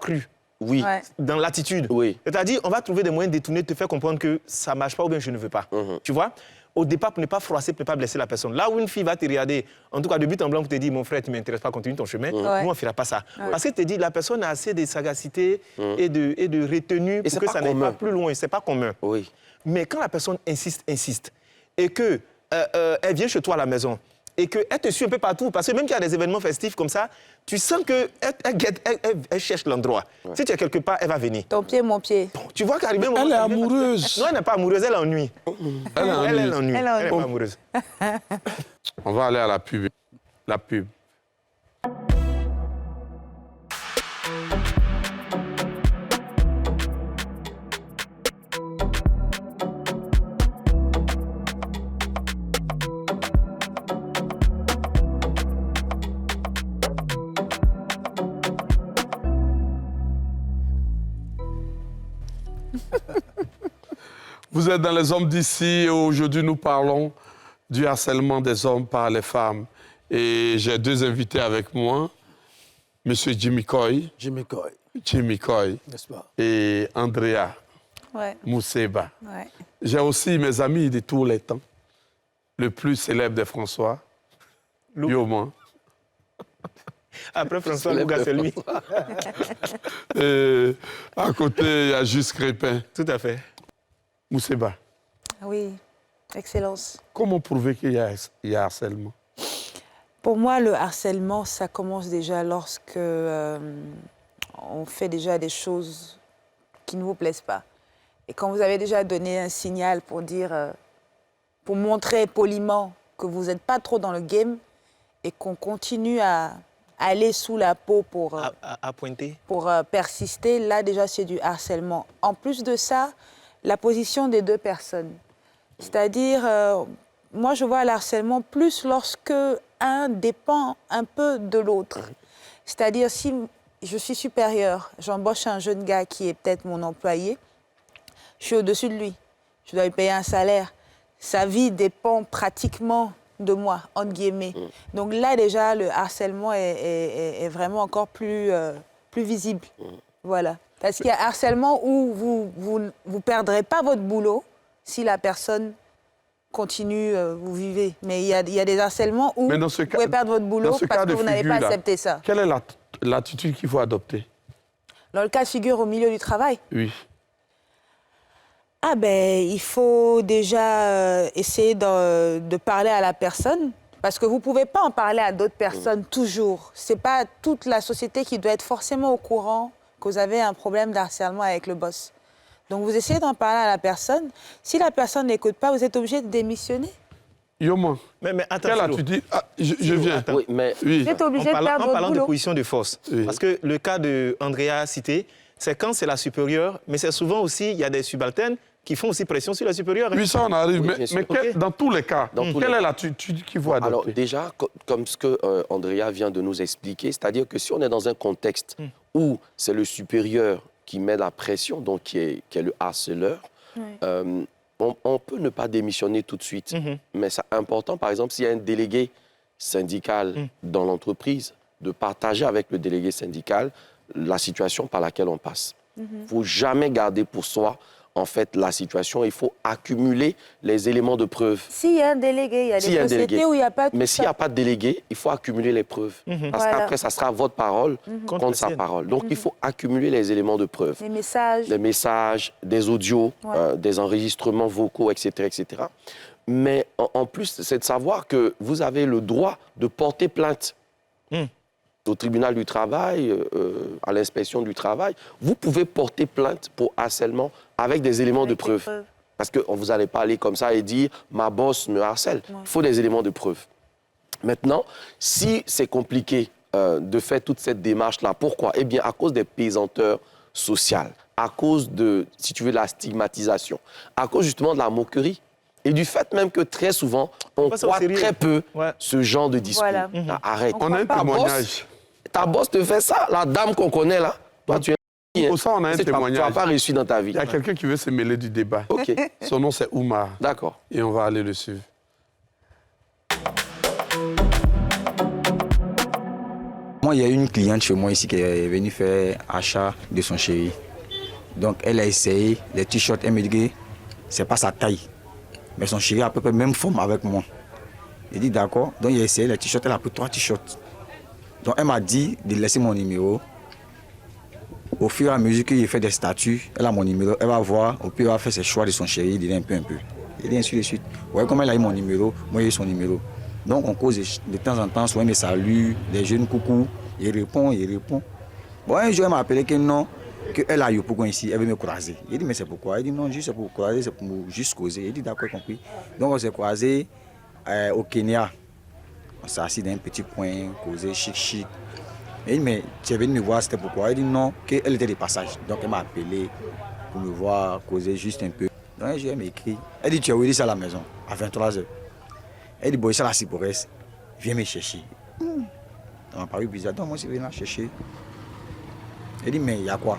Speaker 3: crus.
Speaker 2: Oui.
Speaker 3: Dans l'attitude.
Speaker 2: Oui.
Speaker 3: C'est-à-dire, on va trouver des moyens détournés de te faire comprendre que ça ne marche pas ou bien je ne veux pas. Tu vois? Au départ, pour ne pas froisser, pour ne pas blesser la personne. Là où une fille va te regarder, en tout cas de but en blanc, pour te dire, mon frère, tu ne m'intéresses pas, continue ton chemin, nous, on ne fera pas ça. Parce que tu te dis, la personne a assez de sagacité et de retenue pour que ça n'aille pas plus loin. Ce n'est pas commun.
Speaker 2: Oui.
Speaker 3: Mais quand la personne insiste, et qu'elle vient chez toi à la maison, et qu'elle te suit un peu partout, parce que même qu'il y a des événements festifs comme ça, tu sens qu'elle cherche l'endroit. Si tu es quelque part, elle va venir.
Speaker 5: Ton pied, mon pied.
Speaker 3: Bon, tu vois qu'arriver...
Speaker 1: Elle est amoureuse.
Speaker 3: Non, elle n'est pas amoureuse, elle ennuie. Elle ennuie. Elle n'est pas amoureuse.
Speaker 1: On va aller à la pub. La pub. Vous êtes dans Les Hommes d'ici et aujourd'hui nous parlons du harcèlement des hommes par les femmes. Et j'ai deux invités avec moi, M. Jimmy Coy.
Speaker 4: Jimmy Coy.
Speaker 1: Jimmy Coy.
Speaker 4: N'est-ce pas?
Speaker 1: Et Andrea Mousseba.
Speaker 5: Ouais.
Speaker 1: J'ai aussi mes amis de tous les temps, le plus célèbre de François, Yoman.
Speaker 3: Après François Louga, c'est lui.
Speaker 1: Et à côté, il y a juste Crépin.
Speaker 3: Tout à fait.
Speaker 1: Mousseba.
Speaker 5: Oui, excellence.
Speaker 1: Comment prouver qu'il y a harcèlement?
Speaker 5: Pour moi, le harcèlement, ça commence déjà lorsque on fait déjà des choses qui ne vous plaisent pas. Et quand vous avez déjà donné un signal pour dire, pour montrer poliment que vous n'êtes pas trop dans le game et qu'on continue à aller sous la peau pour,
Speaker 3: à pointer.
Speaker 5: pour persister, là déjà c'est du harcèlement. En plus de ça, la position des deux personnes. C'est-à-dire, moi, je vois le harcèlement plus lorsque un dépend un peu de l'autre. C'est-à-dire, si je suis supérieure, j'embauche un jeune gars qui est peut-être mon employé, je suis au-dessus de lui. Je dois lui payer un salaire. Sa vie dépend pratiquement de moi, entre guillemets. Donc là, déjà, le harcèlement est vraiment encore plus visible. Voilà. Parce qu'il y a harcèlement où vous perdrez pas votre boulot si la personne continue, vous vivez. Mais il y a des harcèlements où vous pouvez perdre votre boulot parce que vous n'avez pas accepté ça.
Speaker 1: Quelle est l'attitude qu'il faut adopter?
Speaker 5: Dans le cas de figure au milieu du travail?
Speaker 1: Oui.
Speaker 5: Ah ben, il faut déjà essayer de parler à la personne, parce que vous ne pouvez pas en parler à d'autres personnes toujours. Ce n'est pas toute la société qui doit être forcément au courant que vous avez un problème d'harcèlement avec le boss. Donc vous essayez d'en parler à la personne. Si la personne n'écoute pas, vous êtes obligé de démissionner.
Speaker 1: Yoma,
Speaker 3: Mais attends,
Speaker 1: quelle
Speaker 3: Philo.
Speaker 1: attitude? Je viens.
Speaker 2: Oui, mais
Speaker 1: Oui.
Speaker 5: Vous êtes obligé de perdre
Speaker 3: En
Speaker 5: votre
Speaker 3: parlant de
Speaker 5: boulot.
Speaker 3: position de force,
Speaker 1: Oui.
Speaker 3: parce que le cas d'Andrea cité, c'est quand c'est la supérieure, mais c'est souvent aussi, il y a des subalternes qui font aussi pression sur la supérieure.
Speaker 1: Oui, ça, on arrive.
Speaker 2: Oui,
Speaker 1: mais
Speaker 2: bien sûr.
Speaker 1: mais dans tous les cas,
Speaker 2: Dans tous
Speaker 1: quelle
Speaker 2: les
Speaker 1: est
Speaker 2: cas.
Speaker 1: l'attitude qu'il faut adopter?
Speaker 2: alors déjà, comme ce que Andrea vient de nous expliquer, c'est-à-dire que si on est dans un contexte où c'est le supérieur qui met la pression, donc qui est le harceleur, on peut ne pas démissionner tout de suite. Mais c'est important, par exemple, s'il y a un délégué syndical dans l'entreprise, de partager avec le délégué syndical la situation par laquelle on passe. Il ne faut jamais garder pour soi, en fait, la situation. Il faut accumuler les éléments de preuve.
Speaker 5: S'il y a un délégué, il y a
Speaker 2: S'il y a
Speaker 5: des
Speaker 2: un
Speaker 5: sociétés
Speaker 2: délégué.
Speaker 5: où il n'y a pas tout
Speaker 2: Mais s'il n'y
Speaker 5: ça.
Speaker 2: a pas de délégué, il faut accumuler les preuves. Parce
Speaker 5: Voilà.
Speaker 2: qu'après, ça sera votre parole
Speaker 3: Contre
Speaker 2: contre sa
Speaker 3: sienne.
Speaker 2: parole. Donc, il faut accumuler les éléments de preuve.
Speaker 5: Les messages.
Speaker 2: Des messages, des audios,
Speaker 5: Ouais.
Speaker 2: des enregistrements vocaux, etc. etc. Mais en plus, c'est de savoir que vous avez le droit de porter plainte au tribunal du travail, à l'inspection du travail. Vous pouvez porter plainte pour harcèlement avec des éléments de
Speaker 5: Avec des
Speaker 2: preuve.
Speaker 5: preuves.
Speaker 2: Parce que vous n'allez pas aller comme ça et dire « ma boss me harcèle ». Il faut des éléments de preuve. Maintenant, si c'est compliqué de faire toute cette démarche-là, pourquoi? Eh bien, à cause des pesanteurs sociales, à cause de, si tu veux, la stigmatisation, à cause justement de la moquerie et du fait même que très souvent, on
Speaker 3: Pas ça au
Speaker 2: croit
Speaker 3: sérieux.
Speaker 2: très peu
Speaker 3: Ouais.
Speaker 2: ce genre de discours.
Speaker 5: Voilà.
Speaker 2: Ah, arrête.
Speaker 1: On a un
Speaker 2: Ta
Speaker 1: témoignage.
Speaker 2: Ta boss te fait ça, la dame qu'on connaît là, toi tu es...
Speaker 1: Pour ça, on a un
Speaker 2: Tu n'as
Speaker 1: témoignage.
Speaker 2: pas réussi dans ta vie.
Speaker 1: Il y a quelqu'un qui veut se mêler du débat.
Speaker 2: OK,
Speaker 1: Son nom, c'est Oumar.
Speaker 2: d'accord.
Speaker 1: Et on va aller le suivre.
Speaker 6: Moi, il y a une cliente chez moi ici qui est venue faire achat de son chéri. Donc, elle a essayé les t-shirts. Elle me dit que ce n'est pas sa taille. Mais son chéri a à peu près même forme avec moi. J'ai dit d'accord. Donc, il a essayé les t-shirts. Elle a pris 3 t-shirts. Donc, elle m'a dit de laisser mon numéro. Au fur et à mesure qu'il fait des statuts, elle a mon numéro. Elle va voir. Au pire, elle va faire ses choix de son chéri. Il dit un peu. Et dit ainsi de suite. Ouais, comme elle a eu mon numéro, moi, j'ai eu son numéro. Donc, on cause de temps en temps, soit il me salue, des jeunes coucou, il répond. Bon, un jour, elle m'a appelé que non, qu'elle a eu pourquoi ici, elle veut me croiser. Il dit, mais c'est pourquoi? Il dit, non, juste pour croiser, c'est pour juste causer. Il dit, d'accord, compris. Donc, on s'est croisé au Kenya. On s'est assis dans un petit coin, causé chic. Il dit, mais tu es venu me voir, c'était pourquoi? Il dit, non, qu'elle était de passage. Donc, elle m'a appelé pour me voir, causer juste un peu. Donc, un jour, elle m'a écrit. Elle dit, tu as oublié ça à la maison, à 23h. Elle dit, bon, ça la Ciporès, viens me chercher. Ça m'a paru bizarre. Donc, moi, je viens la chercher. Elle dit, mais il y a quoi?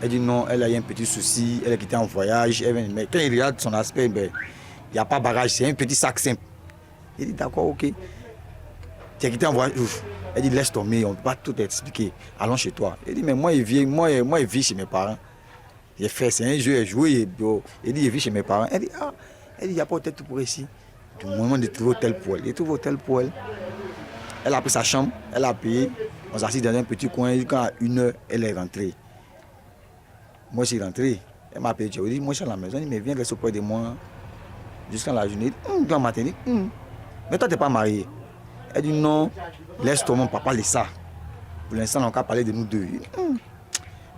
Speaker 6: Elle dit, non, elle a eu un petit souci, elle est quittée en voyage. Mais quand il regarde son aspect, il n'y a pas de bagage, c'est un petit sac simple. Il dit, d'accord, ok. Tu es quitté en voyage. Ouf. Elle dit, laisse tomber, on ne peut pas tout expliquer. Allons chez toi. Elle dit, mais moi, il vis chez mes parents. J'ai fait, c'est un jeu, j'ai joué. Elle dit, il vit chez mes parents. Elle dit, ah, il n'y a pas de tête pour ici. Du moment de trouver hôtel pour elle. Il trouve hôtel pour elle. Elle a pris sa chambre, elle a payé. On s'est assis dans un petit coin. Quand à 1h, elle est rentrée. Moi, je suis rentré. Elle m'a appelé. Je lui ai dit, moi, je suis à la maison. Elle dit, mais viens rester auprès de moi jusqu'à la journée. Dans le matin, elle dit, mais toi, tu n'es pas marié. Elle dit, non, laisse ton papa laisse ça. Pour l'instant, on n'a qu'à parler de nous deux. Il dit,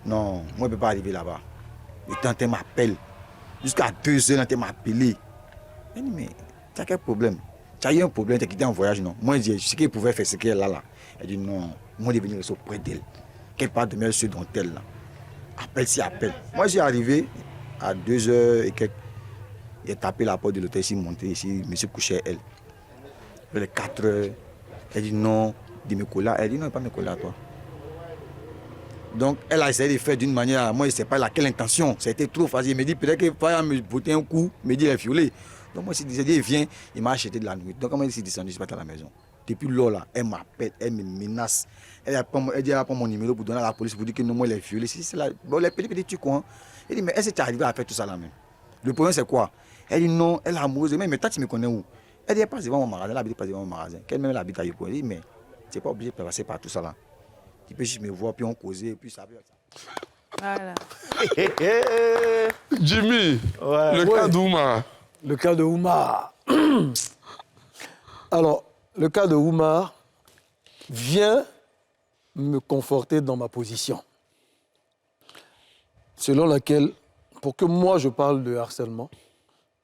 Speaker 6: non, moi, je ne peux pas arriver là-bas. Le temps, elle m'appelle. Jusqu'à 2h, elle m'a appelé. Elle dit, mais tu as quel problème? Tu as eu un problème, tu as quitté en voyage, non? Moi, je dis, ce qu'elle pouvait faire, c'est qu'elle est là. Elle dit, non, moi, je vais venir rester auprès d'elle. Qu'elle part de mes sur dont elle, là. Appelle si appelle. Moi, j'ai arrivé, À 2h et quelques, il a tapé la porte de l'hôtel, ici, monté ici, monsieur couchait elle. Vers les 4h, elle dit non, de me coller. Elle dit non, pas me coller à toi. Donc, elle a essayé de faire d'une manière, moi je ne sais pas laquelle intention, ça a été trop facile. Il me dit peut-être qu'il va me botter un coup, me dit elle est violée. Donc moi, j'ai dit, viens, il m'a acheté de la nuit. Donc, quand je suis descendu, je suis parti à la maison. Depuis lors, là, elle m'appelle, elle me menace. Elle dit, elle va prendre mon numéro pour donner à la police, pour dire que non, moi, elle est violée. C'est là, bon, les petits trucs, quoi. Elle dit, mais est-ce que tu es arrivé à faire tout ça là même? Le problème, c'est quoi? Elle dit, non, elle est amoureuse. Mais toi, tu me connais où? Elle dit, elle passe devant mon magasin, elle habite pas devant mon magasin. Qu'elle-même, elle habite à Yoko. Elle dit, mais tu n'es pas obligé de passer par tout ça là. Tu peux juste me voir, puis on cause, puis ça.
Speaker 5: Voilà.
Speaker 1: Jimmy, le cas d'Oumar.
Speaker 4: Le cas de Oumar. Alors, le cas de Oumar vient me conforter dans ma position, selon laquelle, pour que moi je parle de harcèlement,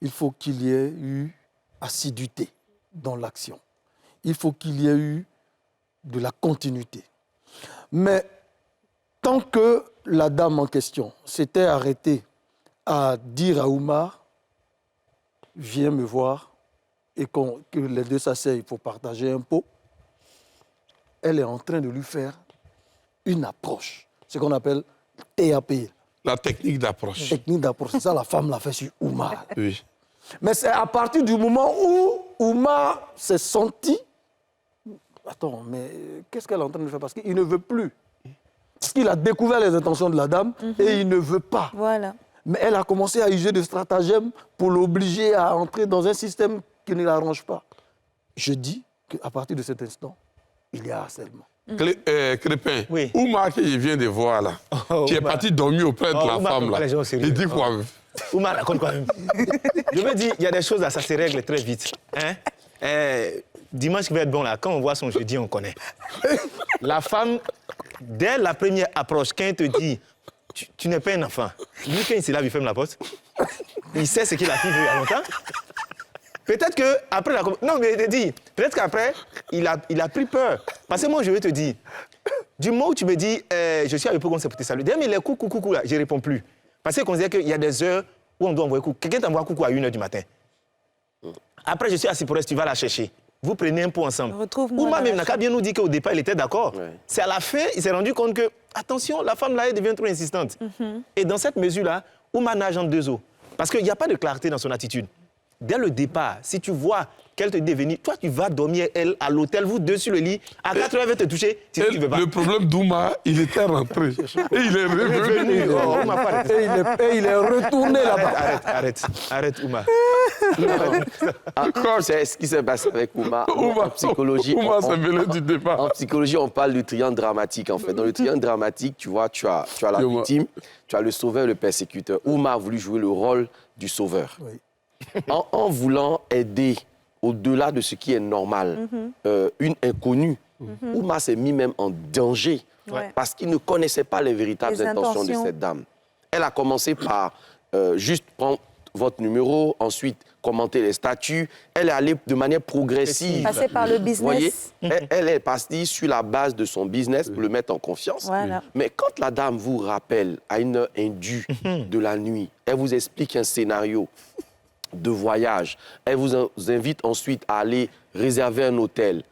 Speaker 4: il faut qu'il y ait eu assiduité dans l'action. Il faut qu'il y ait eu de la continuité. Mais tant que la dame en question s'était arrêtée à dire à Oumar, viens me voir, et que les deux s'asseyent pour partager un pot, elle est en train de lui faire une approche, ce qu'on appelle TAP.
Speaker 1: La technique d'approche.
Speaker 4: Technique d'approche, c'est ça la femme l'a fait sur Oumar.
Speaker 1: Oui.
Speaker 4: Mais c'est à partir du moment où Oumar s'est senti... Attends, mais qu'est-ce qu'elle est en train de faire? Parce qu'il ne veut plus. Parce qu'il a découvert les intentions de la dame et il ne veut pas.
Speaker 5: Voilà.
Speaker 4: Mais elle a commencé à user de stratagèmes pour l'obliger à entrer dans un système qui ne l'arrange pas. Je dis qu'à partir de cet instant, il y a harcèlement.
Speaker 1: Crépin,
Speaker 3: Oui.
Speaker 1: Oumar qui vient de voir là, qui est
Speaker 3: Oumar.
Speaker 1: parti dormir auprès de la
Speaker 3: Oumar,
Speaker 1: femme là.
Speaker 3: les gens sérieux.
Speaker 1: Il dit quoi?
Speaker 3: Oumar raconte quand même. Je me dis, il y a des choses à ça se règle très vite. Hein? Dimanche qui va être bon là, quand on voit son jeudi, on connaît. La femme, dès la première approche, quand elle te dit, tu n'es pas un enfant, lui quand il s'est là, il ferme la porte. Il sait ce qu'il a fait il y a longtemps. Peut-être qu'après la... Non, mais il dit, peut-être qu'après, il a pris peur. Parce que moi, je vais te dire, du moment où tu me dis, je suis à l'époque, on s'est pour te saluer. D'ailleurs, mais les coucou, là, je ne réponds plus. Parce qu'on considère qu'il y a des heures où on doit envoyer coucou. Quelqu'un t'envoie coucou à 1h du matin. Après, je suis assis pour elle, tu vas la chercher. Vous prenez un pot ensemble.
Speaker 5: Retrouve-moi
Speaker 3: Oumar
Speaker 5: dans la
Speaker 3: même n'a qu'à bien nous dire qu'au départ, il était d'accord.
Speaker 2: Ouais.
Speaker 3: C'est à la fin, il s'est rendu compte que, attention, la femme là, elle devient trop insistante. Et dans cette mesure-là, Oumar nage en deux eaux. Parce qu'il n'y a pas de clarté dans son attitude. Dès le départ, si tu vois qu'elle te dévenir, toi, tu vas dormir, elle, à l'hôtel, vous deux sur le lit, à 4h, elle va te toucher, si tu ne veux pas.
Speaker 1: Le problème d'Oumar, il était rentré. Et il est revenu.
Speaker 3: Oh, Oumar, pas arrêter.
Speaker 4: Et il est retourné là-bas.
Speaker 3: Arrête, Oumar.
Speaker 2: C'est ce qui s'est passé avec Oumar. En
Speaker 1: Oumar,
Speaker 2: psychologie,
Speaker 1: Oumar s'est mêlé du départ.
Speaker 2: en psychologie, on parle du triangle dramatique, en fait. Dans le triangle dramatique, tu vois, tu as la
Speaker 1: Oumar.
Speaker 2: victime, tu as le sauveur et le persécuteur. Oumar a voulu jouer le rôle du sauveur.
Speaker 4: Oui.
Speaker 2: En voulant aider au-delà de ce qui est normal, une inconnue, Oumar s'est mis même en danger
Speaker 5: Ouais.
Speaker 2: parce qu'il ne connaissait pas les véritables
Speaker 5: Les
Speaker 2: intentions de
Speaker 5: intentions.
Speaker 2: cette dame. Elle a commencé par juste prendre votre numéro, ensuite commenter les statuts. Elle est allée de manière progressive.
Speaker 5: Passer par le
Speaker 2: Vous voyez,
Speaker 5: business.
Speaker 2: elle est partie sur la base de son business pour le mettre en confiance.
Speaker 5: Voilà.
Speaker 2: Mais quand la dame vous rappelle à une heure indue de la nuit, elle vous explique un scénario de voyage, elle vous invite ensuite à aller réserver un hôtel,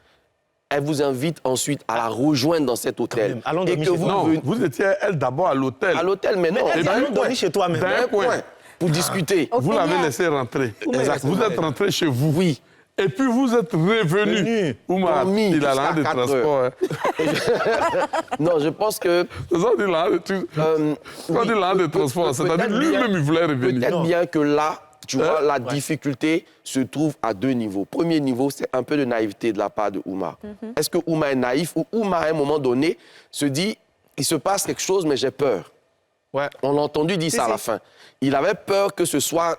Speaker 2: elle vous invite ensuite à la rejoindre dans cet hôtel.
Speaker 3: même, allons
Speaker 2: Et
Speaker 3: dormir
Speaker 2: que
Speaker 3: chez
Speaker 2: vous
Speaker 3: toi.
Speaker 1: Non,
Speaker 2: venez
Speaker 1: vous étiez, elle, d'abord à l'hôtel.
Speaker 2: à l'hôtel, mais non,
Speaker 3: Elle dit,
Speaker 2: d'un
Speaker 3: allons
Speaker 2: point,
Speaker 3: dormir chez toi même.
Speaker 1: D'un point.
Speaker 2: pour discuter.
Speaker 5: Au
Speaker 1: Vous l'avez
Speaker 5: Kenya.
Speaker 1: laissé rentrer.
Speaker 2: Exactement.
Speaker 1: Vous êtes rentré chez vous.
Speaker 2: Oui.
Speaker 1: Et puis vous êtes revenu.
Speaker 3: Venu.
Speaker 1: Oumar,
Speaker 2: Dormi
Speaker 1: il a
Speaker 2: jusqu'à
Speaker 1: l'âge de
Speaker 2: 4
Speaker 1: transport.
Speaker 2: heures.
Speaker 1: Hein.
Speaker 2: Non, je pense que...
Speaker 1: C'est ça, il a l'âge de Quand
Speaker 2: oui,
Speaker 1: il a l'âge de transport, c'est-à-dire
Speaker 2: peut-être
Speaker 1: lui-même,
Speaker 2: bien-
Speaker 1: il voulait revenir.
Speaker 2: Peut-être bien que là, tu vois, la
Speaker 3: Ouais.
Speaker 2: difficulté se trouve à deux niveaux. Premier niveau, c'est un peu de naïveté de la part de Oumar. Est-ce que Oumar est naïf ou Oumar, à un moment donné, se dit, il se passe quelque chose, mais j'ai peur.
Speaker 3: Ouais.
Speaker 2: On l'a entendu dire ça à la fin. Il avait peur que ce soit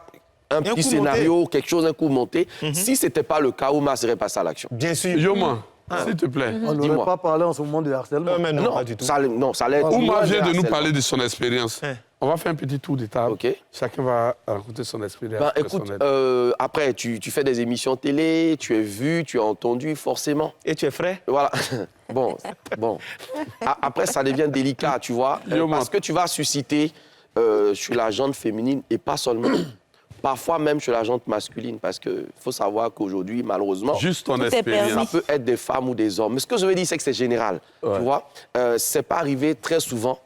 Speaker 2: un
Speaker 3: coup
Speaker 2: petit scénario, quelque chose, un coup monté. Si ce n'était pas le cas, Oumar serait passé à l'action.
Speaker 3: Bien sûr.
Speaker 1: Yoma, s'il te plaît.
Speaker 4: On n'aurait
Speaker 2: Dis-moi.
Speaker 4: pas parlé en ce moment de harcèlement.
Speaker 3: Mais non, pas du tout.
Speaker 2: ça allait être
Speaker 1: Oumar
Speaker 2: loin
Speaker 1: vient de nous
Speaker 2: harcèlement.
Speaker 1: parler de son expérience.
Speaker 3: Hein.
Speaker 1: On va faire un petit tour de table.
Speaker 2: OK.
Speaker 1: Chacun va raconter son expérience.
Speaker 2: Ben, écoute,
Speaker 1: personnelle.
Speaker 2: après, tu fais des émissions télé, tu es vu, tu es entendu, forcément.
Speaker 3: Et tu es frais?
Speaker 2: Voilà. Bon. Après, ça devient délicat, tu vois,
Speaker 1: Yo,
Speaker 2: parce que tu vas susciter chez la gente féminine et pas seulement. Parfois même chez la gente masculine, parce qu'il faut savoir qu'aujourd'hui, malheureusement,
Speaker 1: Juste ton
Speaker 5: Tout est
Speaker 1: expérience.
Speaker 5: permis.
Speaker 2: ça peut être des femmes ou des hommes. Mais ce que je veux dire, c'est que c'est général.
Speaker 1: Ouais.
Speaker 2: Tu vois, c'est pas arrivé très souvent.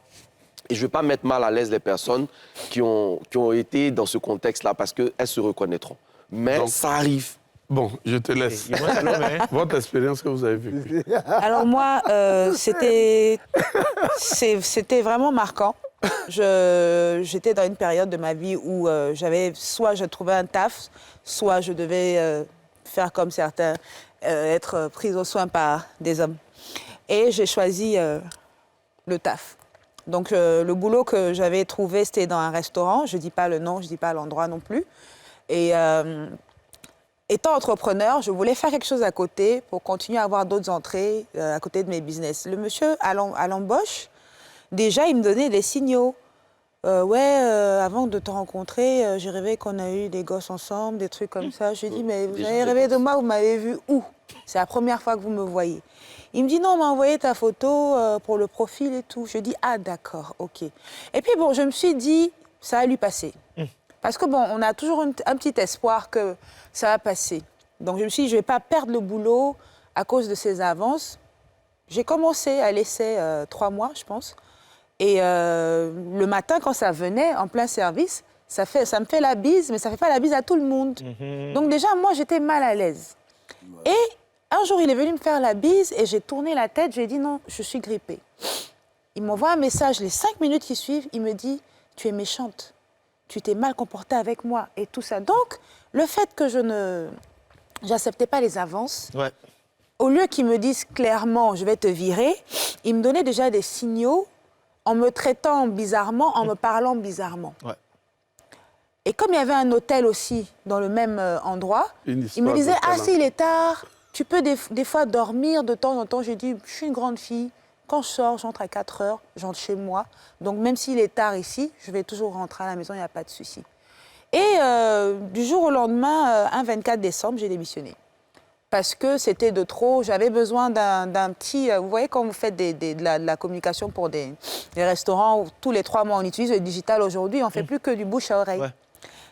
Speaker 2: Et je ne veux pas mettre mal à l'aise les personnes qui ont été dans ce contexte-là parce qu'elles se reconnaîtront. Mais
Speaker 1: Donc-
Speaker 2: ça arrive.
Speaker 1: Bon, je te laisse.
Speaker 3: Moi, c'est l'homme, hein.
Speaker 1: Votre expérience que vous avez vécue.
Speaker 5: Alors moi, c'était vraiment marquant. J'étais dans une période de ma vie où soit je trouvais un taf, soit je devais faire comme certains, être prise au soin par des hommes. Et j'ai choisi le taf. Donc le boulot que j'avais trouvé, c'était dans un restaurant. Je ne dis pas le nom, je ne dis pas l'endroit non plus. Et étant entrepreneur, je voulais faire quelque chose à côté pour continuer à avoir d'autres entrées à côté de mes business. Le monsieur, à l'embauche, déjà, il me donnait des signaux. Avant de te rencontrer, j'ai rêvé qu'on a eu des gosses ensemble, des trucs comme ça. Je lui ai dit, mais vous
Speaker 2: Déjà
Speaker 5: avez
Speaker 2: des
Speaker 5: rêvé de
Speaker 2: gosses.
Speaker 5: moi, vous m'avez vu où? C'est la première fois que vous me voyez. Il me dit, non, on m'a envoyé ta photo pour le profil et tout. Je dis, ah d'accord, ok. Et puis bon, je me suis dit, ça va lui passer. Parce que bon, on a toujours un petit espoir que ça va passer. Donc je me suis dit, je ne vais pas perdre le boulot à cause de ces avances. J'ai commencé à l'essai 3 mois, je pense. Et le matin, quand ça venait, en plein service, ça me fait la bise, mais ça ne fait pas la bise à tout le monde. Donc déjà, moi, j'étais mal à l'aise. Et un jour, il est venu me faire la bise et j'ai tourné la tête, j'ai dit non, je suis grippée. Il m'envoie un message, les 5 minutes qui suivent, il me dit, tu es méchante, tu t'es mal comportée avec moi et tout ça. Donc, le fait que je n'acceptais pas les avances,
Speaker 3: Ouais.
Speaker 5: au lieu qu'ils me disent clairement, je vais te virer, ils me donnaient déjà des signaux en me traitant bizarrement, en me parlant bizarrement.
Speaker 3: Ouais.
Speaker 5: Et comme il y avait un hôtel aussi dans le même endroit,
Speaker 1: Une
Speaker 5: il
Speaker 1: histoire
Speaker 5: me disait,
Speaker 1: d'hôtel,
Speaker 5: ah
Speaker 1: hein.
Speaker 5: si, il est tard, tu peux des fois dormir de temps en temps. J'ai dit, je suis une grande fille, quand je sors, j'entre à 4 heures, j'entre chez moi. Donc même s'il est tard ici, je vais toujours rentrer à la maison, il n'y a pas de souci. Et du jour au lendemain, un 24 décembre, j'ai démissionné. Parce que c'était de trop. J'avais besoin d'un petit... vous voyez, quand vous faites de la communication pour des restaurants, où tous les 3 mois, on utilise le digital aujourd'hui, on ne fait plus que du bouche à oreille.
Speaker 3: Ouais.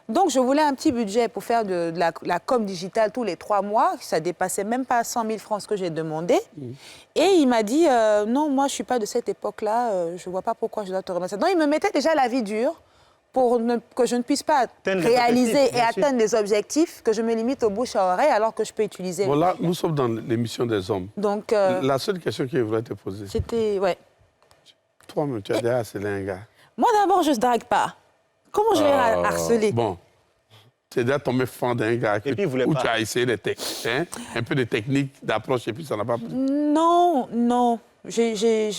Speaker 5: Donc, je voulais un petit budget pour faire de la com digitale tous les 3 mois. Ça dépassait même pas 100 000 francs ce que j'ai demandé. Et il m'a dit, non, moi, je ne suis pas de cette époque-là. Je ne vois pas pourquoi je dois te remettre ça. Donc, il me mettait déjà la vie dure pour que je ne puisse pas
Speaker 3: Atteindre les
Speaker 5: réaliser
Speaker 3: objectifs,
Speaker 5: et
Speaker 3: bien sûr.
Speaker 5: atteindre les objectifs, que je me limite aux bouches à oreille alors que je peux utiliser...
Speaker 1: Bon, là, nous sommes dans l'émission des hommes.
Speaker 5: Donc,
Speaker 1: La seule question que je voulais te poser,
Speaker 5: c'était... Ouais.
Speaker 1: toi-même, tu as déjà harcelé un gars.
Speaker 5: Moi, d'abord, je ne drague pas. Comment je vais harceler?
Speaker 1: Bon, tu es déjà tombé fan d'un gars
Speaker 3: Et puis, il voulait
Speaker 1: où
Speaker 3: pas.
Speaker 1: tu as essayé un peu de techniques d'approche et puis ça n'a pas plu.
Speaker 5: Non, non. J'ai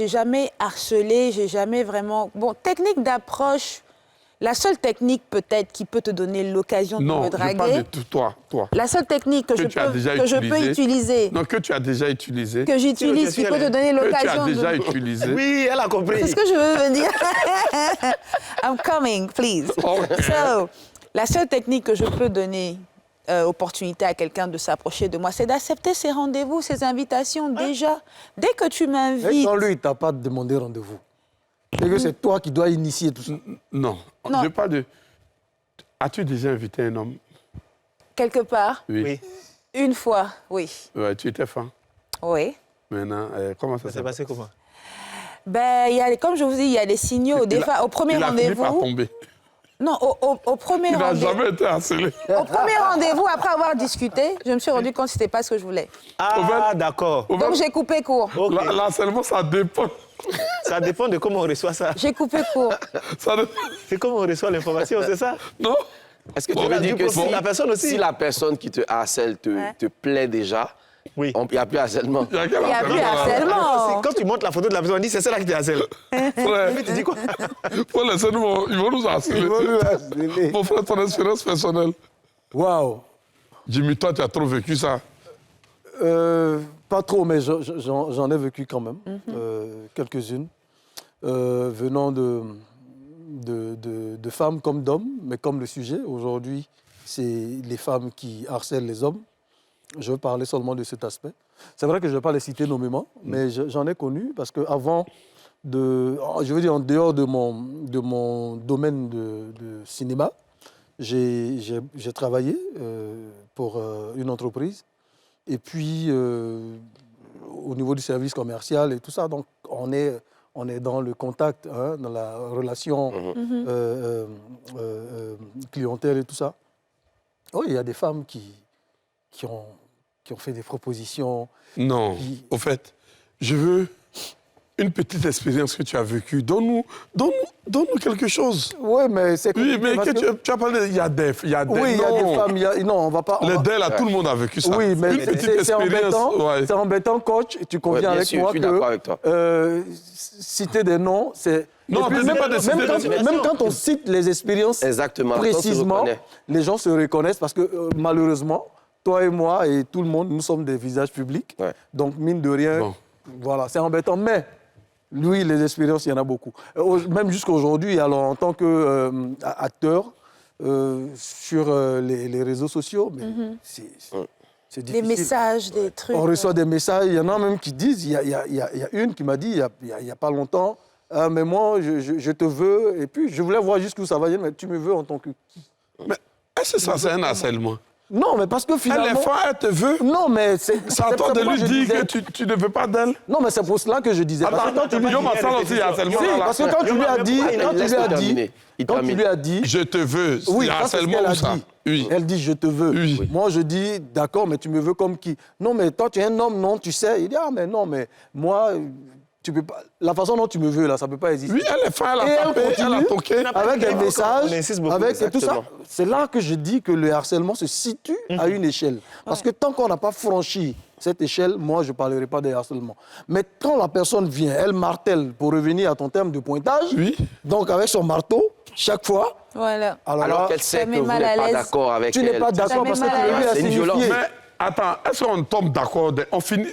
Speaker 5: jamais harcelé, j'ai jamais vraiment... Bon, technique d'approche, la seule technique peut-être qui peut te donner l'occasion de
Speaker 1: Non,
Speaker 5: me
Speaker 1: je parle de
Speaker 5: draguer,
Speaker 1: toi.
Speaker 5: la seule technique que,
Speaker 1: tu as déjà
Speaker 5: je peux utiliser,
Speaker 1: Non, que tu as déjà utilisé.
Speaker 5: que j'utilise, qui peut te donner
Speaker 1: Que tu as
Speaker 5: l'occasion
Speaker 1: déjà
Speaker 5: de...
Speaker 1: utilisé.
Speaker 3: Oui, elle a compris.
Speaker 5: C'est ce que je veux dire. I'm coming, please.
Speaker 1: Ok.
Speaker 5: So, la seule technique que je peux donner opportunité à quelqu'un de s'approcher de moi, c'est d'accepter ses rendez-vous, ses invitations déjà. Dès que tu
Speaker 4: Et
Speaker 5: m'invites...
Speaker 4: quand lui, il t'a pas demandé rendez-vous. C'est que c'est toi qui dois initier tout ça.
Speaker 1: Non,
Speaker 5: Non.
Speaker 1: je parle de... As-tu déjà invité un homme?
Speaker 5: Quelque part,
Speaker 3: Oui.
Speaker 5: une fois, oui.
Speaker 1: Ouais, tu étais fan.
Speaker 5: Oui.
Speaker 1: Maintenant, comment ça
Speaker 3: Ça
Speaker 1: s'est
Speaker 3: s'est passé comment?
Speaker 5: Ben, comme je vous dis, il y a des signaux. Des fois, au premier
Speaker 1: Il a fini par
Speaker 5: rendez-vous...
Speaker 1: tomber.
Speaker 5: Non, au premier
Speaker 1: Il n'a
Speaker 5: rendez-vous...
Speaker 1: jamais été harcelé.
Speaker 5: Au premier rendez-vous, après avoir discuté, je me suis rendu compte que ce n'était pas ce que je voulais.
Speaker 3: Ah, d'accord.
Speaker 1: Au
Speaker 5: Donc,
Speaker 1: fait,
Speaker 5: j'ai coupé court.
Speaker 3: Ok.
Speaker 1: l'harcèlement, ça dépend.
Speaker 3: Ça dépend de comment on reçoit ça.
Speaker 5: J'ai coupé court.
Speaker 1: Ça dépend.
Speaker 3: C'est comment on reçoit l'information, c'est ça?
Speaker 1: Non?
Speaker 2: Est-ce que
Speaker 1: Bon,
Speaker 2: tu veux
Speaker 3: du
Speaker 2: dire que
Speaker 3: profil de la personne aussi.
Speaker 2: si la personne qui te harcèle te plaît déjà,
Speaker 3: Oui.
Speaker 2: il n'y a plus harcèlement?
Speaker 1: Il y a quel
Speaker 5: Il n'y a plus
Speaker 1: harcèlement, là?
Speaker 5: harcèlement.
Speaker 3: Quand tu montres la photo de la personne, on dit c'est celle-là qui te harcèle.
Speaker 1: Frère,
Speaker 3: Mais tu dis quoi?
Speaker 1: faut laisser nous, ils vont nous harceler.
Speaker 4: Il va lui harceler.
Speaker 1: Mon frère, ton expérience personnelle.
Speaker 4: Waouh.
Speaker 1: Jimmy, toi, tu as trop vécu ça.
Speaker 4: Pas trop, mais j'en ai vécu quand même. Quelques-unes. Venant de femmes comme d'hommes, mais comme le sujet, aujourd'hui, c'est les femmes qui harcèlent les hommes. Je veux parler seulement de cet aspect. C'est vrai que je ne vais pas les citer nommément, mais j'en ai connu parce qu'avant je veux dire, en dehors de mon domaine de cinéma, j'ai travaillé pour une entreprise. Et puis, au niveau du service commercial et tout ça, donc on est dans le contact, hein, dans la relation clientèle et tout ça. Oui, il y a des femmes qui ont fait des propositions.
Speaker 1: Non, au fait, je veux une petite expérience que tu as vécue. Donne-nous quelque chose.
Speaker 4: Oui, mais c'est...
Speaker 1: Oui, mais tu as parlé, il y a des...
Speaker 4: Oui, il y a des femmes, non, on va pas...
Speaker 1: Les DEL, tout le monde a vécu ça.
Speaker 4: Oui, mais c'est embêtant,
Speaker 1: ouais.
Speaker 4: c'est embêtant, coach, tu conviens avec moi
Speaker 2: je suis d'accord avec toi.
Speaker 4: Citer des noms, c'est...
Speaker 1: Non,
Speaker 4: puis, même quand on cite les expériences précisément, les gens se reconnaissent parce que malheureusement, toi et moi et tout le monde, nous sommes des visages publics.
Speaker 2: Ouais.
Speaker 4: Donc, mine de rien, voilà, c'est embêtant. Mais lui, les expériences, il y en a beaucoup. Même jusqu'à aujourd'hui, alors en tant qu'acteur sur les réseaux sociaux, mais c'est difficile.
Speaker 5: Des messages, des trucs.
Speaker 4: On reçoit des messages, il y en a même qui disent, il y a une qui m'a dit, il n'y a pas longtemps, ah, mais moi, je te veux, et puis je voulais voir jusqu'où ça va, mais tu me veux en tant que qui?
Speaker 1: Mais est-ce que ça, c'est un harcèlement?
Speaker 4: Non, mais parce que finalement...
Speaker 1: Elle est folle, elle te veut.
Speaker 4: Non, mais c'est...
Speaker 1: C'est à toi de lui dire que tu ne veux pas d'elle.
Speaker 4: Non, mais c'est pour cela que je disais.
Speaker 1: Attends,
Speaker 4: parce que quand tu lui as dit...
Speaker 1: Je te veux,
Speaker 4: oui,
Speaker 1: harcèlement ou ça?
Speaker 4: Oui. Elle dit, je te veux. Oui. Moi, je dis, d'accord, mais tu me veux comme qui? Non, mais toi, tu es un homme, non, tu sais. Il dit, ah, mais non, mais moi... Tu peux pas... La façon dont tu me veux, là, ça ne peut pas exister.
Speaker 1: Oui, elle est folle, elle a tapé, elle a toqué.
Speaker 4: Avec des messages, avec
Speaker 2: exactement.
Speaker 4: tout ça. C'est là que je dis que le harcèlement se situe à une échelle. Parce que tant qu'on n'a pas franchi cette échelle, moi, je ne parlerai pas de harcèlement. Mais quand la personne vient, elle martèle, pour revenir à ton terme de pointage, donc avec son marteau, chaque fois...
Speaker 5: Voilà.
Speaker 2: Alors qu'elle sait que vous n'êtes pas d'accord avec elle.
Speaker 4: Tu n'es pas d'accord parce que tu lui as signifié.
Speaker 1: Attends, est-ce qu'on tombe d'accord?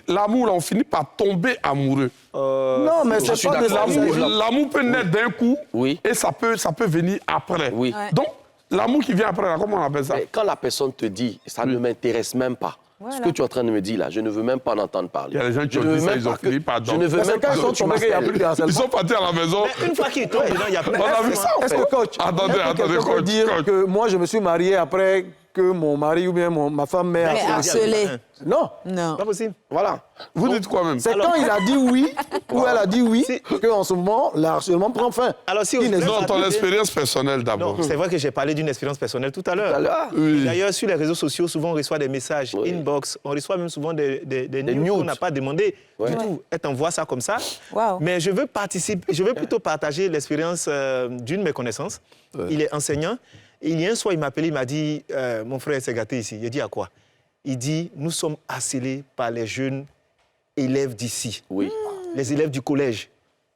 Speaker 1: L'amour, on finit par tomber amoureux.
Speaker 4: Non, mais c'est pas de l'amour.
Speaker 1: L'amour peut naître d'un coup et ça peut venir après.
Speaker 2: Oui.
Speaker 1: Donc, l'amour qui vient après, là, comment on appelle ça?
Speaker 2: Mais quand la personne te dit, ça ne m'intéresse même pas. Voilà. Ce que tu es en train de me dire là, je ne veux même pas en entendre parler.
Speaker 1: Il y a des gens qui ont dit ça, ils ont fini par
Speaker 2: je ne veux même pas que tu m'appelles.
Speaker 1: Ils sont partis à la maison.
Speaker 3: Mais une fois qu'ils tombent, il y a plus.
Speaker 1: On a vu ça.
Speaker 4: Est-ce que coach,
Speaker 1: attendez, coach.
Speaker 4: dire que moi je me suis marié après que mon mari ou bien ma femme m'ait
Speaker 5: harcelé.
Speaker 4: Non.
Speaker 5: Non.
Speaker 3: Pas possible.
Speaker 2: Voilà.
Speaker 1: Vous dites quoi même?
Speaker 4: C'est quand il a dit oui ou elle a dit oui qu'en ce moment, le harcèlement prend fin.
Speaker 3: Alors, si
Speaker 1: non, ton expérience personnelle d'abord.
Speaker 3: Non, c'est vrai que j'ai parlé d'une expérience personnelle tout à l'heure.
Speaker 1: Oui.
Speaker 3: D'ailleurs, sur les réseaux sociaux, souvent on reçoit des messages inbox, on reçoit même souvent des news qu'on n'a pas demandé du tout. Elle t'envoie ça comme ça.
Speaker 5: Wow.
Speaker 3: Mais je veux plutôt partager l'expérience d'une de mes connaissances. Il est enseignant. Il y a un soir, il m'a appelé, il m'a dit, mon frère s'est gâté ici. Il a dit à quoi? Il dit, nous sommes harcelés par les jeunes élèves d'ici.
Speaker 2: Oui.
Speaker 3: Les élèves du collège.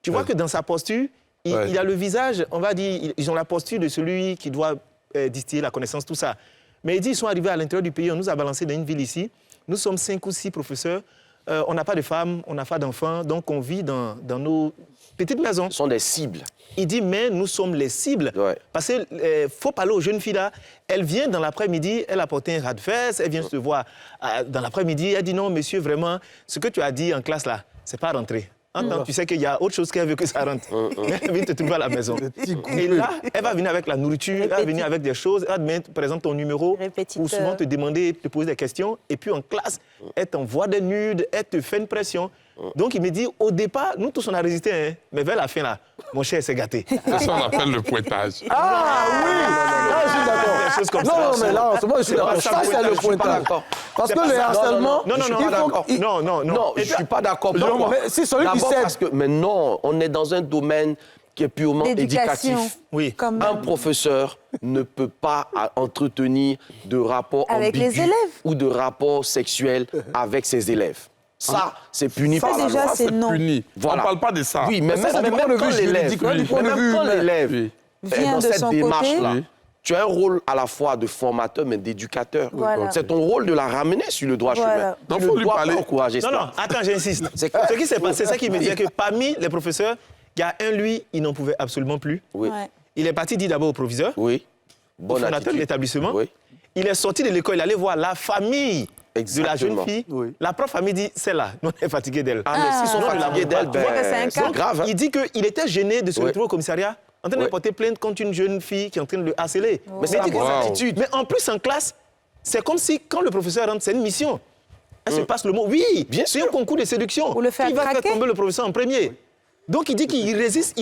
Speaker 3: Tu vois que dans sa posture, il a le visage, on va dire, ils ont la posture de celui qui doit distiller la connaissance, tout ça. Mais il dit, ils sont arrivés à l'intérieur du pays, on nous a balancé dans une ville ici. Nous sommes 5 ou 6 professeurs. On n'a pas de femmes, on n'a pas d'enfants, donc on vit dans nos petites maisons.
Speaker 2: Ce sont des cibles.
Speaker 3: Il dit, mais nous sommes les cibles. Ouais. Parce qu'il faut parler aux jeunes filles là. Elle vient dans l'après-midi, elle a porté un ras de fesses, elle vient se voir dans l'après-midi. Elle dit, non, monsieur, vraiment, ce que tu as dit en classe là, c'est pas rentré. Tu sais qu'il y a autre chose qu'elle veut que ça rentre. Elle vient te trouver à la maison. Et là, elle va venir avec la nourriture, elle va venir avec des choses, elle va te mettre, par exemple, ton numéro, ou souvent te demander, te poser des questions. Et puis en classe, elle t'envoie des nudes, elle te fait une pression. Donc il me dit, au départ, nous tous on a résisté, hein, mais vers la fin là, mon cher s'est gâté.
Speaker 1: C'est ça qu'on appelle le pointage.
Speaker 4: Ah oui, là je suis d'accord. Non, mais là en ce moment je suis d'accord. Ça c'est le pointage. Parce que le harcèlement...
Speaker 2: Non, je ne suis pas d'accord.
Speaker 4: Mais c'est celui qui cède.
Speaker 2: Mais non, on est dans un domaine qui est purement éducatif.
Speaker 3: Oui.
Speaker 2: Un professeur ne peut pas entretenir de rapports ambigus ou de rapports sexuels avec ses élèves. Ça, c'est puni par la loi.
Speaker 1: Ça, c'est puni. Voilà. On ne parle pas de ça.
Speaker 2: Oui, mais même quand l'élève est dans cette démarche-là, tu as un rôle à la fois de formateur, mais d'éducateur.
Speaker 5: Voilà.
Speaker 2: C'est ton rôle de la ramener sur le droit chemin.
Speaker 1: Donc, il faut lui parler.
Speaker 2: Encourager ça.
Speaker 3: Non, attends, j'insiste. Ce qui s'est passé, c'est ça qui me disait que parmi les professeurs, il y a un, lui, il n'en pouvait absolument plus.
Speaker 2: Oui.
Speaker 3: Il est parti dire d'abord au proviseur,
Speaker 2: oui.
Speaker 3: au fondateur de l'établissement.
Speaker 2: Oui.
Speaker 3: Il est sorti de l'école, il allait voir la famille de la jeune
Speaker 2: Exactement.
Speaker 3: fille.
Speaker 4: Oui.
Speaker 3: La prof a mis dit, celle-là, nous on est fatigué d'elle.
Speaker 2: Ah, mais s'ils sont
Speaker 3: Non, il
Speaker 2: fatigués
Speaker 3: la
Speaker 2: d'elle,
Speaker 3: voit pas. Tu vois que c'est un
Speaker 2: ben, c'est
Speaker 3: cas.
Speaker 2: grave. Hein.
Speaker 3: Il dit qu'il était gêné de se
Speaker 2: Ouais.
Speaker 3: retrouver au commissariat en train de
Speaker 2: Ouais.
Speaker 3: porter plainte contre une jeune fille qui est en train de le harceler.
Speaker 2: Mais c'est
Speaker 3: il
Speaker 2: la
Speaker 3: dit que-
Speaker 2: bonne
Speaker 1: Wow.
Speaker 2: attitude.
Speaker 3: Mais en plus, en classe, c'est comme si, quand le professeur rentre, c'est une mission. Elle se passe le mot. Oui,
Speaker 2: Bien
Speaker 3: c'est
Speaker 2: sûr.
Speaker 3: un concours de séduction.
Speaker 5: Pour le faire
Speaker 3: Qui va
Speaker 5: craquer.
Speaker 3: faire tomber le professeur en premier. Donc, il dit qu'il résiste.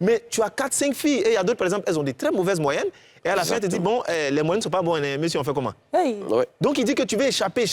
Speaker 3: Mais tu as 4-5 filles. Et il y a d'autres, par exemple, elles ont des très mauvaises moyennes. Et à la fin, elle te dit, bon, les moyennes ne sont pas bonnes, mais si on fait comment?
Speaker 5: Hey.
Speaker 2: Ouais.
Speaker 3: Donc, il dit que tu veux échapper.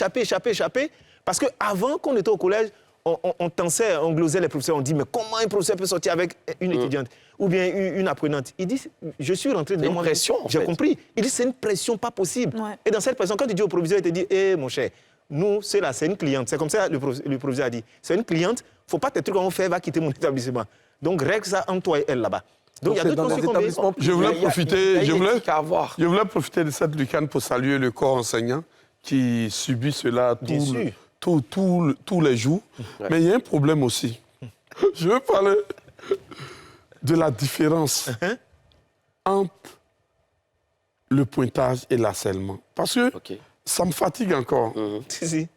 Speaker 3: Parce qu'avant qu'on était au collège, on tensait, on glosait les professeurs. On dit, mais comment un professeur peut sortir avec une étudiante ou bien une apprenante? Il dit, je suis rentré dedans.
Speaker 2: une
Speaker 3: moi,
Speaker 2: pression, en
Speaker 3: J'ai
Speaker 2: fait.
Speaker 3: compris. Il dit, c'est une pression pas possible.
Speaker 5: Ouais.
Speaker 3: Et dans cette pression, quand tu dis au proviseur, il te dit, hé, mon cher, nous, c'est une cliente. C'est comme ça le proviseur a dit. C'est une cliente, il ne faut pas que tes trucs qu'on fait va quitter mon établissement. Donc, règle ça entre toi et elle là-bas. Donc, il y a
Speaker 4: c'est
Speaker 3: d'autres
Speaker 4: dans les
Speaker 3: conseils qu'on met.
Speaker 4: établissements
Speaker 1: Je voulais
Speaker 2: Il y a
Speaker 1: profiter,
Speaker 2: une éthique à avoir.
Speaker 1: je voulais profiter de cette lucane pour saluer le corps enseignant qui subit cela
Speaker 3: Bien sûr.
Speaker 1: tous les jours.
Speaker 2: Ouais.
Speaker 1: Mais il y a un problème aussi. Je veux parler de la différence entre le pointage et l'harcèlement. Parce que
Speaker 2: OK.
Speaker 1: ça me fatigue encore.
Speaker 3: Si.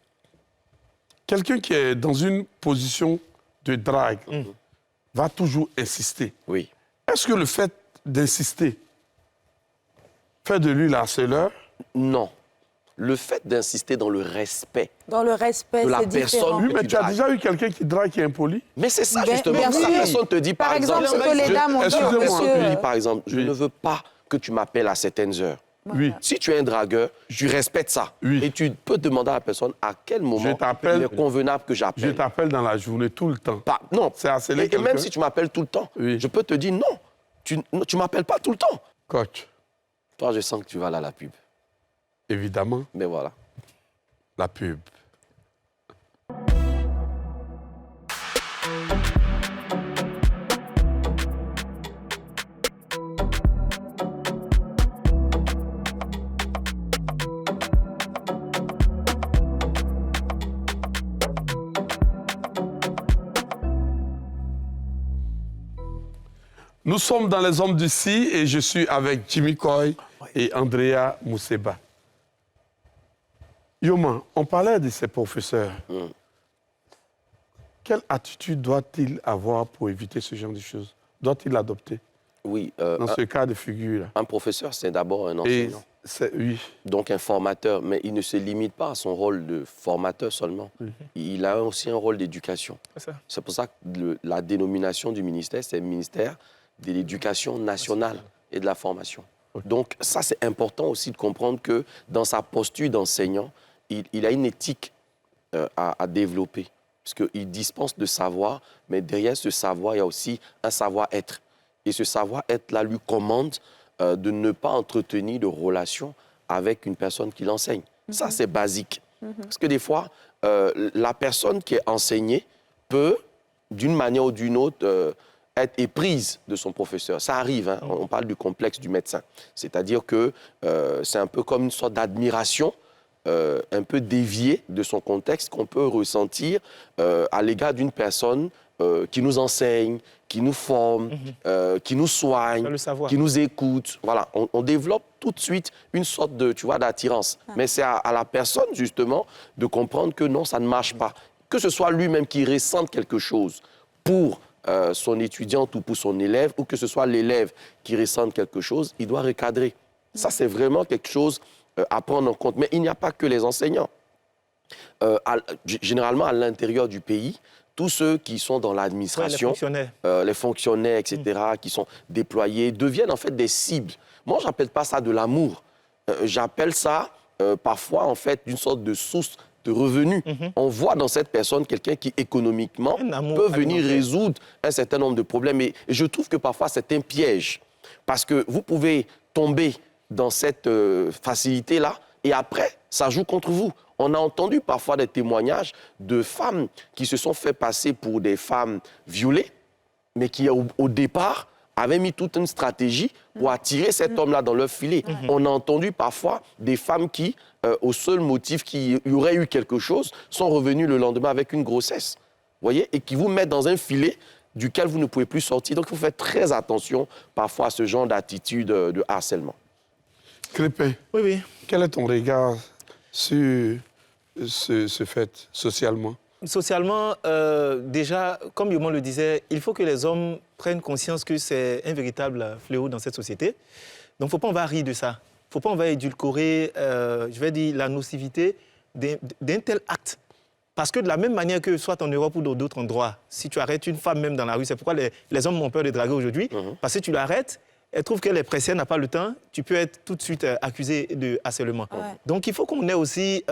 Speaker 1: Quelqu'un qui est dans une position de drague va toujours insister.
Speaker 2: Oui.
Speaker 1: Est-ce que le fait d'insister fait de lui l'harceleur?
Speaker 2: Non. Le fait d'insister dans le respect.
Speaker 5: Dans le respect,
Speaker 2: De la
Speaker 5: c'est
Speaker 2: personne.
Speaker 5: différent.
Speaker 1: Oui,
Speaker 2: que
Speaker 1: mais
Speaker 2: tu
Speaker 1: tu as
Speaker 2: dragues.
Speaker 1: déjà eu quelqu'un qui drague qui est impoli?
Speaker 2: Mais c'est ça,
Speaker 5: Bien-
Speaker 2: justement.
Speaker 5: bien
Speaker 2: Si la
Speaker 5: sûr.
Speaker 2: personne te dit, par exemple...
Speaker 5: ce que les dames ont dit au
Speaker 1: excusez-moi,
Speaker 5: monsieur.
Speaker 2: te dit, par exemple, je
Speaker 1: Oui.
Speaker 2: ne veux pas que tu m'appelles à certaines heures.
Speaker 1: Oui.
Speaker 2: Si tu es un dragueur, tu respectes ça.
Speaker 1: Oui.
Speaker 2: Et tu peux demander à la personne à quel moment
Speaker 1: t'appelle-
Speaker 2: il est convenable que
Speaker 1: Je
Speaker 2: j'appelle.
Speaker 1: t'appelle dans la journée tout le temps.
Speaker 2: Non.
Speaker 1: C'est harceler
Speaker 2: Et même
Speaker 1: quelqu'un?
Speaker 2: si tu m'appelles tout le temps,
Speaker 1: Oui.
Speaker 2: je peux te dire non. Tu ne m'appelles pas tout le temps.
Speaker 1: Coach,
Speaker 2: Toi, je sens que tu vas aller à la pub.
Speaker 1: évidemment,
Speaker 2: Mais voilà.
Speaker 1: la pub. Nous sommes dans les hommes d'ici et je suis avec Jimmy Coy et Andrea Mousseba. Yoma, on parlait de ces professeurs. Quelle attitude doit-il avoir pour éviter ce genre de choses? Doit-il adopter
Speaker 2: Oui,
Speaker 1: dans ce cas de figure-là?
Speaker 2: un professeur, c'est d'abord un
Speaker 1: Et
Speaker 2: enseignant.
Speaker 1: oui,
Speaker 2: Donc un formateur, mais il ne se limite pas à son rôle de formateur seulement. Il a aussi un rôle d'éducation.
Speaker 3: C'est ça.
Speaker 2: C'est pour ça que la dénomination du ministère, c'est le ministère de l'éducation nationale et de la formation. Donc ça, c'est important aussi de comprendre que dans sa posture d'enseignant, il a une éthique à développer, puisqu'il dispense de savoir, mais derrière ce savoir, il y a aussi un savoir-être. Et ce savoir-être-là lui commande de ne pas entretenir de relation avec une personne qui l'enseigne. Ça, c'est basique. Parce que des fois, la personne qui est enseignée peut, d'une manière ou d'une autre, être éprise de son professeur. Ça arrive, hein? On parle du complexe du médecin. C'est-à-dire que c'est un peu comme une sorte d'admiration un peu déviée de son contexte qu'on peut ressentir à l'égard d'une personne qui nous enseigne, qui nous forme, qui nous soigne,
Speaker 3: Dans le savoir.
Speaker 2: qui nous écoute. Voilà, on développe tout de suite une sorte de, tu vois, d'attirance. Mais c'est à la personne, justement, de comprendre que non, ça ne marche pas. Que ce soit lui-même qui ressente quelque chose pour son étudiante ou pour son élève, ou que ce soit l'élève qui ressente quelque chose, il doit recadrer. Ça, c'est vraiment quelque chose à prendre en compte. Mais il n'y a pas que les enseignants. Généralement, à l'intérieur du pays, tous ceux qui sont dans l'administration, les fonctionnaires, etc., qui sont déployés, deviennent en fait des cibles. Moi, je n'appelle pas ça de l'amour. J'appelle ça parfois, en fait, une sorte de source de revenus. On voit dans cette personne quelqu'un qui, économiquement, peut venir résoudre un certain nombre de problèmes. Et je trouve que parfois, c'est un piège. Parce que vous pouvez tomber dans cette facilité-là et après, ça joue contre vous. On a entendu parfois des témoignages de femmes qui se sont fait passer pour des femmes violées, mais qui, au départ, avaient mis toute une stratégie pour attirer cet homme-là dans leur filet. On a entendu parfois des femmes qui, au seul motif qu'il y aurait eu quelque chose, sont revenues le lendemain avec une grossesse. Vous voyez? Et qui vous mettent dans un filet duquel vous ne pouvez plus sortir. Donc, il faut faire très attention parfois à ce genre d'attitude de harcèlement.
Speaker 1: Crépin,
Speaker 3: Oui.
Speaker 1: quel est ton regard sur se fait socialement?
Speaker 3: Socialement, déjà, comme Yoman le disait, il faut que les hommes prennent conscience que c'est un véritable fléau dans cette société. Donc, il ne faut pas en va rire de ça. Il ne faut pas en va édulcorer, je vais dire, la nocivité d'un tel acte. Parce que de la même manière que soit en Europe ou dans d'autres endroits, si tu arrêtes une femme même dans la rue, c'est pourquoi les hommes ont peur de draguer aujourd'hui, parce que tu l'arrêtes, elle trouve qu'elle est pressée, elle n'a pas le temps, tu peux être tout de suite accusé de harcèlement.
Speaker 5: Ouais.
Speaker 3: Donc il faut qu'on ait aussi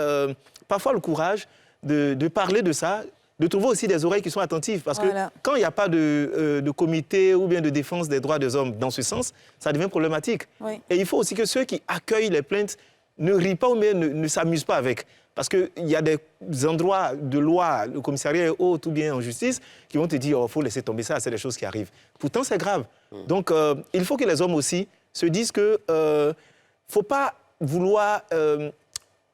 Speaker 3: parfois le courage de parler de ça, de trouver aussi des oreilles qui sont attentives. Parce que quand il n'y a pas de comité ou bien de défense des droits des hommes dans ce sens, ça devient problématique.
Speaker 5: Oui.
Speaker 3: Et il faut aussi que ceux qui accueillent les plaintes ne rient pas ou bien ne s'amusent pas avec. Parce qu'il y a des endroits de loi, le commissariat et autres, ou bien en justice, qui vont te dire, oh, faut laisser tomber ça, c'est des choses qui arrivent. Pourtant, c'est grave. Donc, il faut que les hommes aussi se disent que faut pas vouloir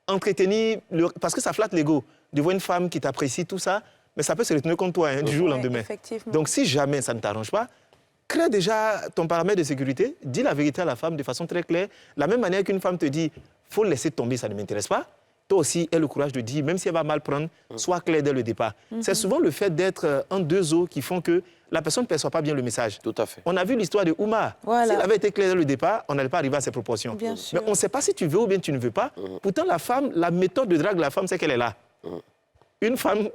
Speaker 3: entretenir, parce que ça flatte l'ego, de voir une femme qui t'apprécie, tout ça, mais ça peut se retourner contre toi du jour au lendemain.
Speaker 5: Effectivement.
Speaker 3: Donc, si jamais ça ne t'arrange pas, crée déjà ton paramètre de sécurité, dis la vérité à la femme de façon très claire. De la même manière qu'une femme te dit, faut laisser tomber, ça ne m'intéresse pas, toi aussi, aie le courage de dire, même si elle va mal prendre, sois clair dès le départ. C'est souvent le fait d'être en deux eaux qui font que la personne ne perçoit pas bien le message.
Speaker 2: Tout à fait.
Speaker 3: On a vu l'histoire de Oumar.
Speaker 5: Voilà.
Speaker 3: S'il avait été clair dès le départ, on n'allait pas arriver à ces proportions.
Speaker 5: Bien sûr.
Speaker 3: Mais on ne sait pas si tu veux ou bien tu ne veux pas. Pourtant, la femme, la méthode de drague de la femme, c'est qu'elle est là. Une femme,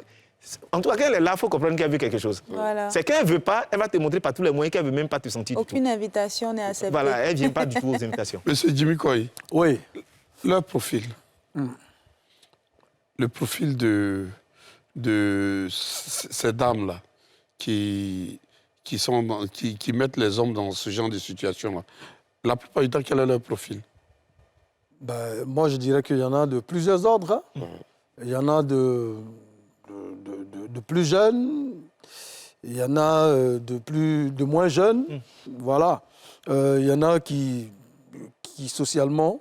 Speaker 3: en tout cas, quand elle est là, il faut comprendre qu'elle veut quelque chose.
Speaker 5: Voilà.
Speaker 3: C'est qu'elle ne veut pas, elle va te montrer par tous les moyens qu'elle ne veut même pas te sentir du
Speaker 5: Aucune invitation n'est acceptée.
Speaker 3: tout. Voilà, elle ne vient pas du tout aux invitations.
Speaker 1: Monsieur Jimmy Koy,
Speaker 4: Oui.
Speaker 1: leur profil, le profil de ces dames-là qui mettent les hommes dans ce genre de situation-là, la plupart du temps, quel est leur profil?
Speaker 4: Ben, moi, je dirais qu'il y en a de plusieurs ordres. Hein. Il y en a de plus jeunes, il y en a de moins jeunes. Voilà. Il y en a qui socialement,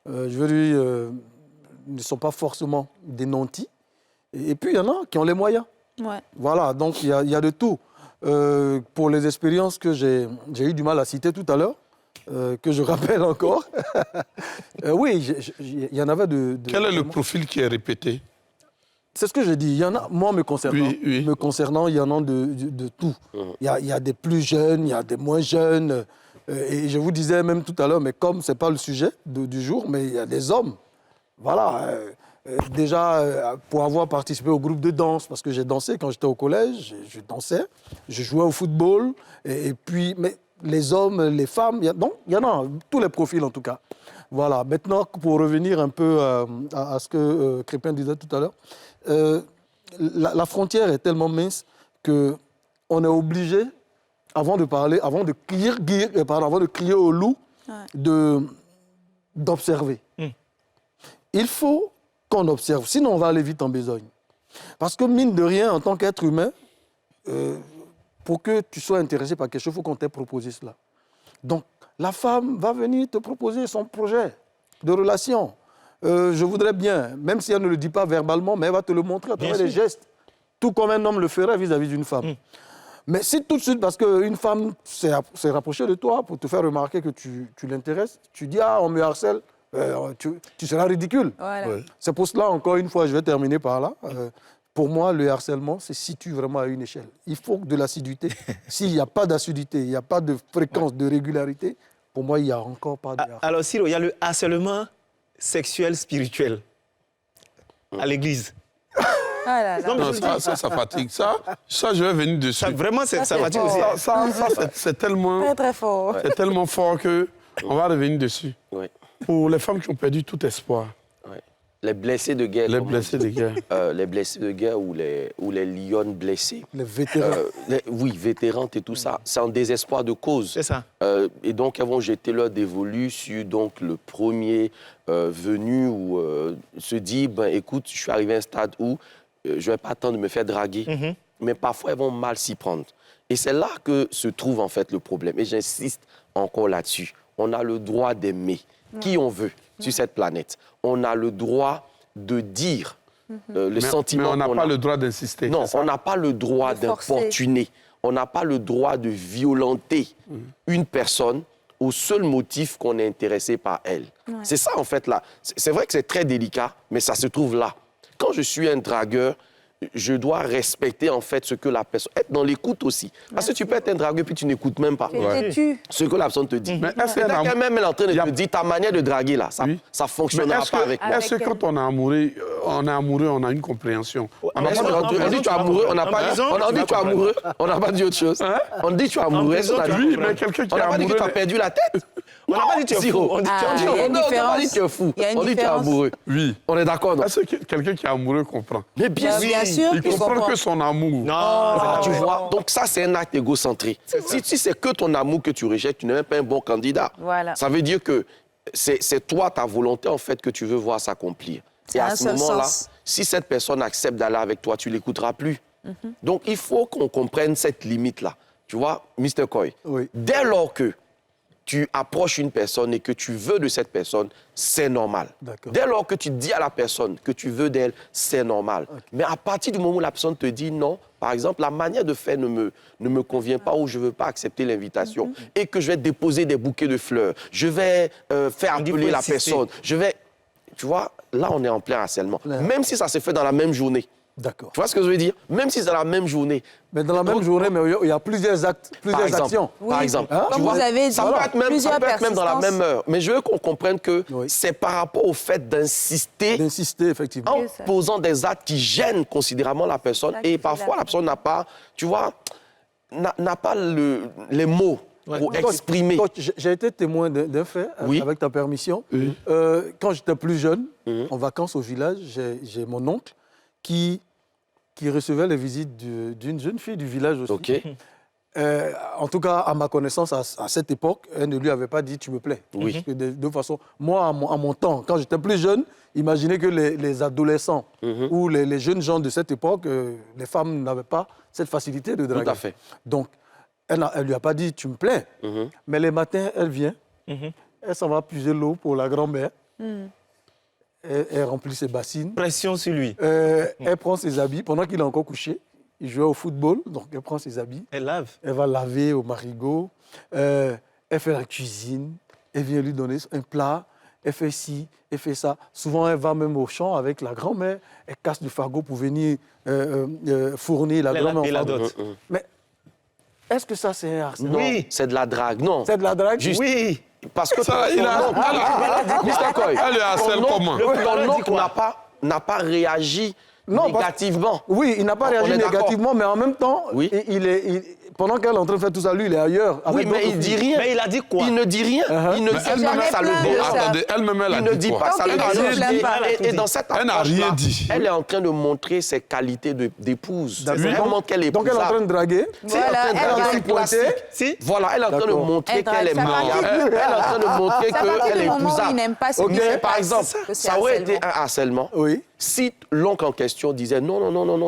Speaker 4: je veux dire, ne sont pas forcément des nantis. Et puis, il y en a qui ont les moyens.
Speaker 5: Ouais.
Speaker 4: Voilà, donc il y a de tout. Pour les expériences que j'ai eu du mal à citer tout à l'heure, que je rappelle encore, oui, il y en avait de...
Speaker 1: Quel est le profil qui est répété?
Speaker 4: C'est ce que j'ai dit. Il y en a, moi, me concernant,
Speaker 1: Oui.
Speaker 4: il y en a de tout. Il y a des plus jeunes, il y a des moins jeunes. Et je vous disais même tout à l'heure, mais comme ce n'est pas le sujet du jour, mais il y a des hommes. Voilà. Déjà, pour avoir participé au groupe de danse, parce que j'ai dansé quand j'étais au collège, je dansais, je jouais au football, et puis, mais les hommes, les femmes, il y en a, tous les profils en tout cas. Voilà, maintenant, pour revenir un peu à ce que Crépin disait tout à l'heure, la frontière est tellement mince qu'on est obligé, avant de parler, avant de crier au loup, d'observer. Il faut qu'on observe, sinon on va aller vite en besogne. Parce que mine de rien, en tant qu'être humain, pour que tu sois intéressé par quelque chose, il faut qu'on t'ait proposé cela. Donc, la femme va venir te proposer son projet de relation. Je voudrais bien, même si elle ne le dit pas verbalement, mais elle va te le montrer à travers les gestes, tout comme un homme le ferait vis-à-vis d'une femme. Mais si tout de suite, parce qu'une femme s'est rapprochée de toi pour te faire remarquer que tu l'intéresses, tu dis « Ah, on me harcèle », tu seras ridicule.
Speaker 5: Voilà.
Speaker 1: Ouais.
Speaker 4: C'est pour cela, encore une fois, je vais terminer par là. Pour moi, le harcèlement se situe vraiment à une échelle. Il faut de l'assiduité. S'il n'y a pas d'assiduité, il n'y a pas de fréquence, de régularité, pour moi, il n'y a encore pas de harcèlement.
Speaker 3: Alors, Ciro, il y a le harcèlement sexuel spirituel à l'église.
Speaker 5: Ah là là.
Speaker 3: Non, mais
Speaker 1: Non,
Speaker 3: je le dis.
Speaker 1: ça fatigue. Ça, je vais venir dessus.
Speaker 3: Ça, vraiment, ça
Speaker 5: c'est
Speaker 3: fatigue
Speaker 5: fort.
Speaker 3: aussi.
Speaker 1: Ça, c'est tellement,
Speaker 5: Très, très fort.
Speaker 1: c'est tellement fort qu'on va revenir dessus.
Speaker 2: Oui.
Speaker 1: Pour les femmes qui ont perdu tout espoir,
Speaker 2: Oui. Les blessés de guerre.
Speaker 1: les
Speaker 2: comme on
Speaker 1: blessés de guerre.
Speaker 2: les blessés de guerre ou les lionnes blessées.
Speaker 4: Les vétérans.
Speaker 2: Oui, vétérantes et tout ça, c'est en désespoir de cause.
Speaker 3: C'est ça.
Speaker 2: Et donc, elles vont jeter leur dévolu sur donc, le premier venu ou se dire, ben, écoute, je suis arrivé à un stade où je ne vais pas attendre de me faire draguer. Mais parfois, elles vont mal s'y prendre. Et c'est là que se trouve en fait le problème. Et j'insiste encore là-dessus. On a le droit d'aimer qui on veut sur cette planète. On a le droit de dire le sentiment.
Speaker 1: Mais on n'a
Speaker 2: qu'on
Speaker 1: pas
Speaker 2: a.
Speaker 1: le droit d'insister.
Speaker 2: Non,
Speaker 1: c'est ça?
Speaker 2: on n'a pas le droit
Speaker 5: De forcer.
Speaker 2: d'importuner. On n'a pas le droit de violenter une personne au seul motif qu'on est intéressé par elle. C'est ça, en fait, là. C'est vrai que c'est très délicat, mais ça se trouve là. quand je suis un dragueur, je dois respecter en fait ce que la personne... Être dans l'écoute aussi. Parce que tu peux être un dragueur puis tu n'écoutes même pas
Speaker 5: Têtu.
Speaker 2: ce que la personne te dit.
Speaker 1: Mais est-ce
Speaker 2: Peut-être qu'elle même elle est en train de
Speaker 1: Il y a-
Speaker 2: te dire ta manière de draguer là, ça
Speaker 1: Oui.
Speaker 2: ne
Speaker 1: Mais
Speaker 2: fonctionnera
Speaker 1: est-ce
Speaker 2: pas avec moi.
Speaker 1: que quand on est amoureux, on a une compréhension? On n'a
Speaker 2: Est-ce
Speaker 1: pas
Speaker 2: qu'on- on dit tu es amoureux, on n'a pas dit, on dit tu es amoureux, on n'a pas dit autre chose. On dit tu es amoureux,
Speaker 3: prison,
Speaker 2: on a dit-
Speaker 1: Oui, mais quelqu'un qui
Speaker 2: on
Speaker 1: est
Speaker 2: n'a pas dit que tu as
Speaker 1: amoureux...
Speaker 2: perdu la tête.
Speaker 3: On n'a pas dit tu es fou.
Speaker 2: Zéro.
Speaker 3: On dit
Speaker 5: Ah,
Speaker 3: tu
Speaker 5: il y a une
Speaker 2: on n'a pas
Speaker 5: différence.
Speaker 2: dit tu es fou.
Speaker 5: Il y a une
Speaker 2: On dit tu es
Speaker 5: différence.
Speaker 2: amoureux.
Speaker 1: Oui.
Speaker 2: On est d'accord, non?
Speaker 1: Est-ce que quelqu'un qui est amoureux comprend?
Speaker 2: Mais bien sûr.
Speaker 5: Bien sûr,
Speaker 1: Il
Speaker 5: qu'il
Speaker 1: comprend
Speaker 5: comprend.
Speaker 1: que son amour.
Speaker 3: Non,
Speaker 2: Ah,
Speaker 3: c'est
Speaker 2: tu
Speaker 3: pas vrai.
Speaker 2: vois, donc ça, c'est un acte égocentrique. Si c'est que ton amour que tu rejettes, tu n'es même pas un bon candidat.
Speaker 5: Voilà.
Speaker 2: Ça veut dire que c'est toi, ta volonté, en fait, que tu veux voir s'accomplir.
Speaker 5: C'est
Speaker 2: Et à
Speaker 5: un
Speaker 2: ce
Speaker 5: seul
Speaker 2: moment-là,
Speaker 5: sens.
Speaker 2: si cette personne accepte d'aller avec toi, tu ne l'écouteras plus. Donc, il faut qu'on comprenne cette limite-là. Tu vois, Mr. Koy,
Speaker 4: Oui.
Speaker 2: dès lors que tu approches une personne et que tu veux de cette personne, c'est normal.
Speaker 4: D'accord.
Speaker 2: Dès lors que tu dis à la personne que tu veux d'elle, c'est normal. Mais à partir du moment où la personne te dit non, par exemple, la manière de faire ne me convient pas ou je ne veux pas accepter l'invitation et que je vais déposer des bouquets de fleurs, je vais faire
Speaker 3: On dit
Speaker 2: appeler
Speaker 3: faut
Speaker 2: la
Speaker 3: insister.
Speaker 2: personne, je vais... Tu vois, là, on est en plein harcèlement.
Speaker 4: Ouais.
Speaker 2: Même si ça se fait dans la même journée.
Speaker 4: D'accord.
Speaker 2: Tu vois ce que je veux dire? Même si c'est dans la même journée.
Speaker 4: Mais dans la même
Speaker 2: Donc,
Speaker 4: journée, mais il y a plusieurs actes,
Speaker 2: par
Speaker 4: plusieurs
Speaker 2: exemple,
Speaker 4: actions.
Speaker 2: Par exemple.
Speaker 4: Hein?
Speaker 2: Tu
Speaker 5: Comme
Speaker 2: vois,
Speaker 5: vous avez dit,
Speaker 2: ça peut être même,
Speaker 5: plusieurs
Speaker 2: dans la
Speaker 5: persistances.
Speaker 2: même heure. Mais je veux qu'on comprenne que
Speaker 4: Oui.
Speaker 2: c'est par rapport au fait d'insister
Speaker 4: D'insister, effectivement.
Speaker 2: en
Speaker 5: C'est ça.
Speaker 2: posant des actes qui gênent considérablement la personne.
Speaker 5: Ça qui
Speaker 2: Et
Speaker 5: fait
Speaker 2: parfois,
Speaker 5: la-
Speaker 2: la personne n'a pas, tu vois, n'a pas les mots pour
Speaker 4: Coach,
Speaker 2: exprimer.
Speaker 4: coach, j'ai été témoin d'un fait,
Speaker 2: Oui.
Speaker 4: avec ta permission. Quand j'étais plus jeune, en vacances au village, j'ai mon oncle qui recevait les visites d'une jeune fille du village aussi.
Speaker 2: OK.
Speaker 4: En tout cas, à ma connaissance, à cette époque, elle ne lui avait pas dit « tu me plais ».
Speaker 2: Oui.
Speaker 4: Parce que de toute façon, moi, à mon temps, quand j'étais plus jeune, imaginez que les adolescents ou les jeunes gens de cette époque, les femmes n'avaient pas cette facilité de draguer.
Speaker 2: Tout à fait.
Speaker 4: Donc, elle ne lui a pas dit « tu me plais ». Mais les matins, elle vient, elle s'en va puiser l'eau pour la grand-mère. Elle remplit ses bassines.
Speaker 3: Pression sur lui.
Speaker 4: Elle prend ses habits. Pendant qu'il est encore couché, il jouait au football, donc elle prend ses habits.
Speaker 3: Elle lave.
Speaker 4: Elle va laver au marigot. Elle fait la cuisine. Elle vient lui donner un plat. Elle fait ci, elle fait ça. Souvent, elle va même au champ avec la grand-mère. Elle casse du fagot pour venir fournir la
Speaker 3: Elle
Speaker 4: grand-mère.
Speaker 3: a
Speaker 4: en
Speaker 3: la
Speaker 4: fagot.
Speaker 3: dot.
Speaker 4: Mais est-ce que ça, c'est un harcèlement?
Speaker 3: Oui.
Speaker 2: C'est de la drague. Non.
Speaker 4: C'est de la drague?
Speaker 2: Juste-
Speaker 3: Oui.
Speaker 2: Parce que
Speaker 1: Ça, il a-
Speaker 2: Mr. Koy,
Speaker 1: Elle le harcèle
Speaker 2: ton
Speaker 1: comment?
Speaker 2: oncle- ton
Speaker 3: dit
Speaker 2: oncle
Speaker 3: quoi
Speaker 2: n'a pas réagi
Speaker 4: Non, parce-
Speaker 2: négativement.
Speaker 4: Oui, il n'a pas
Speaker 2: On
Speaker 4: réagi
Speaker 2: est d'accord.
Speaker 4: négativement, mais en même temps,
Speaker 2: Oui.
Speaker 4: pendant qu'elle est en train de faire tout ça, lui, il est ailleurs.
Speaker 2: Oui,
Speaker 4: avec
Speaker 2: mais
Speaker 4: d'autres
Speaker 2: il dit
Speaker 4: filles.
Speaker 2: rien.
Speaker 3: Mais il a dit quoi?
Speaker 2: Il ne dit rien. Il ne
Speaker 1: Mais
Speaker 2: dit
Speaker 1: elle-même,
Speaker 5: J'en ai
Speaker 2: ça le
Speaker 5: plein de
Speaker 2: dérange.
Speaker 5: ça.
Speaker 1: Attendez, elle-même, elle a
Speaker 2: Il ne
Speaker 1: dit
Speaker 2: dit
Speaker 1: quoi?
Speaker 2: pas, ça
Speaker 5: Ok,
Speaker 2: le
Speaker 5: elle ne
Speaker 2: dérange.
Speaker 5: blâme pas.
Speaker 2: Et dans cette
Speaker 1: Elle n'a
Speaker 2: approche-là,
Speaker 1: rien dit.
Speaker 2: elle est en train de montrer ses qualités d'épouse.
Speaker 4: D'accord.
Speaker 2: Elle montre qu'elle est
Speaker 4: Donc elle est en train de draguer.
Speaker 5: Voilà,
Speaker 2: elle est en train de
Speaker 5: elle
Speaker 2: draguer
Speaker 5: regarde.
Speaker 2: classique.
Speaker 3: Si.
Speaker 2: Voilà, elle est en train de
Speaker 4: D'accord.
Speaker 2: montrer
Speaker 5: Elle drague.
Speaker 2: qu'elle est
Speaker 5: Ça
Speaker 2: mariée.
Speaker 5: partit-
Speaker 2: Elle est en train de montrer
Speaker 5: C'est à partir
Speaker 2: qu'elle
Speaker 5: du
Speaker 2: est
Speaker 5: moment où
Speaker 2: épousable.
Speaker 5: il n'aime pas ce
Speaker 2: Ok,
Speaker 5: qu'il fait
Speaker 2: par
Speaker 5: pas,
Speaker 2: exemple,
Speaker 5: que c'est
Speaker 2: ça aurait été
Speaker 5: harcèlement.
Speaker 2: un harcèlement.
Speaker 4: Oui.
Speaker 2: Si l'oncle en question disait non,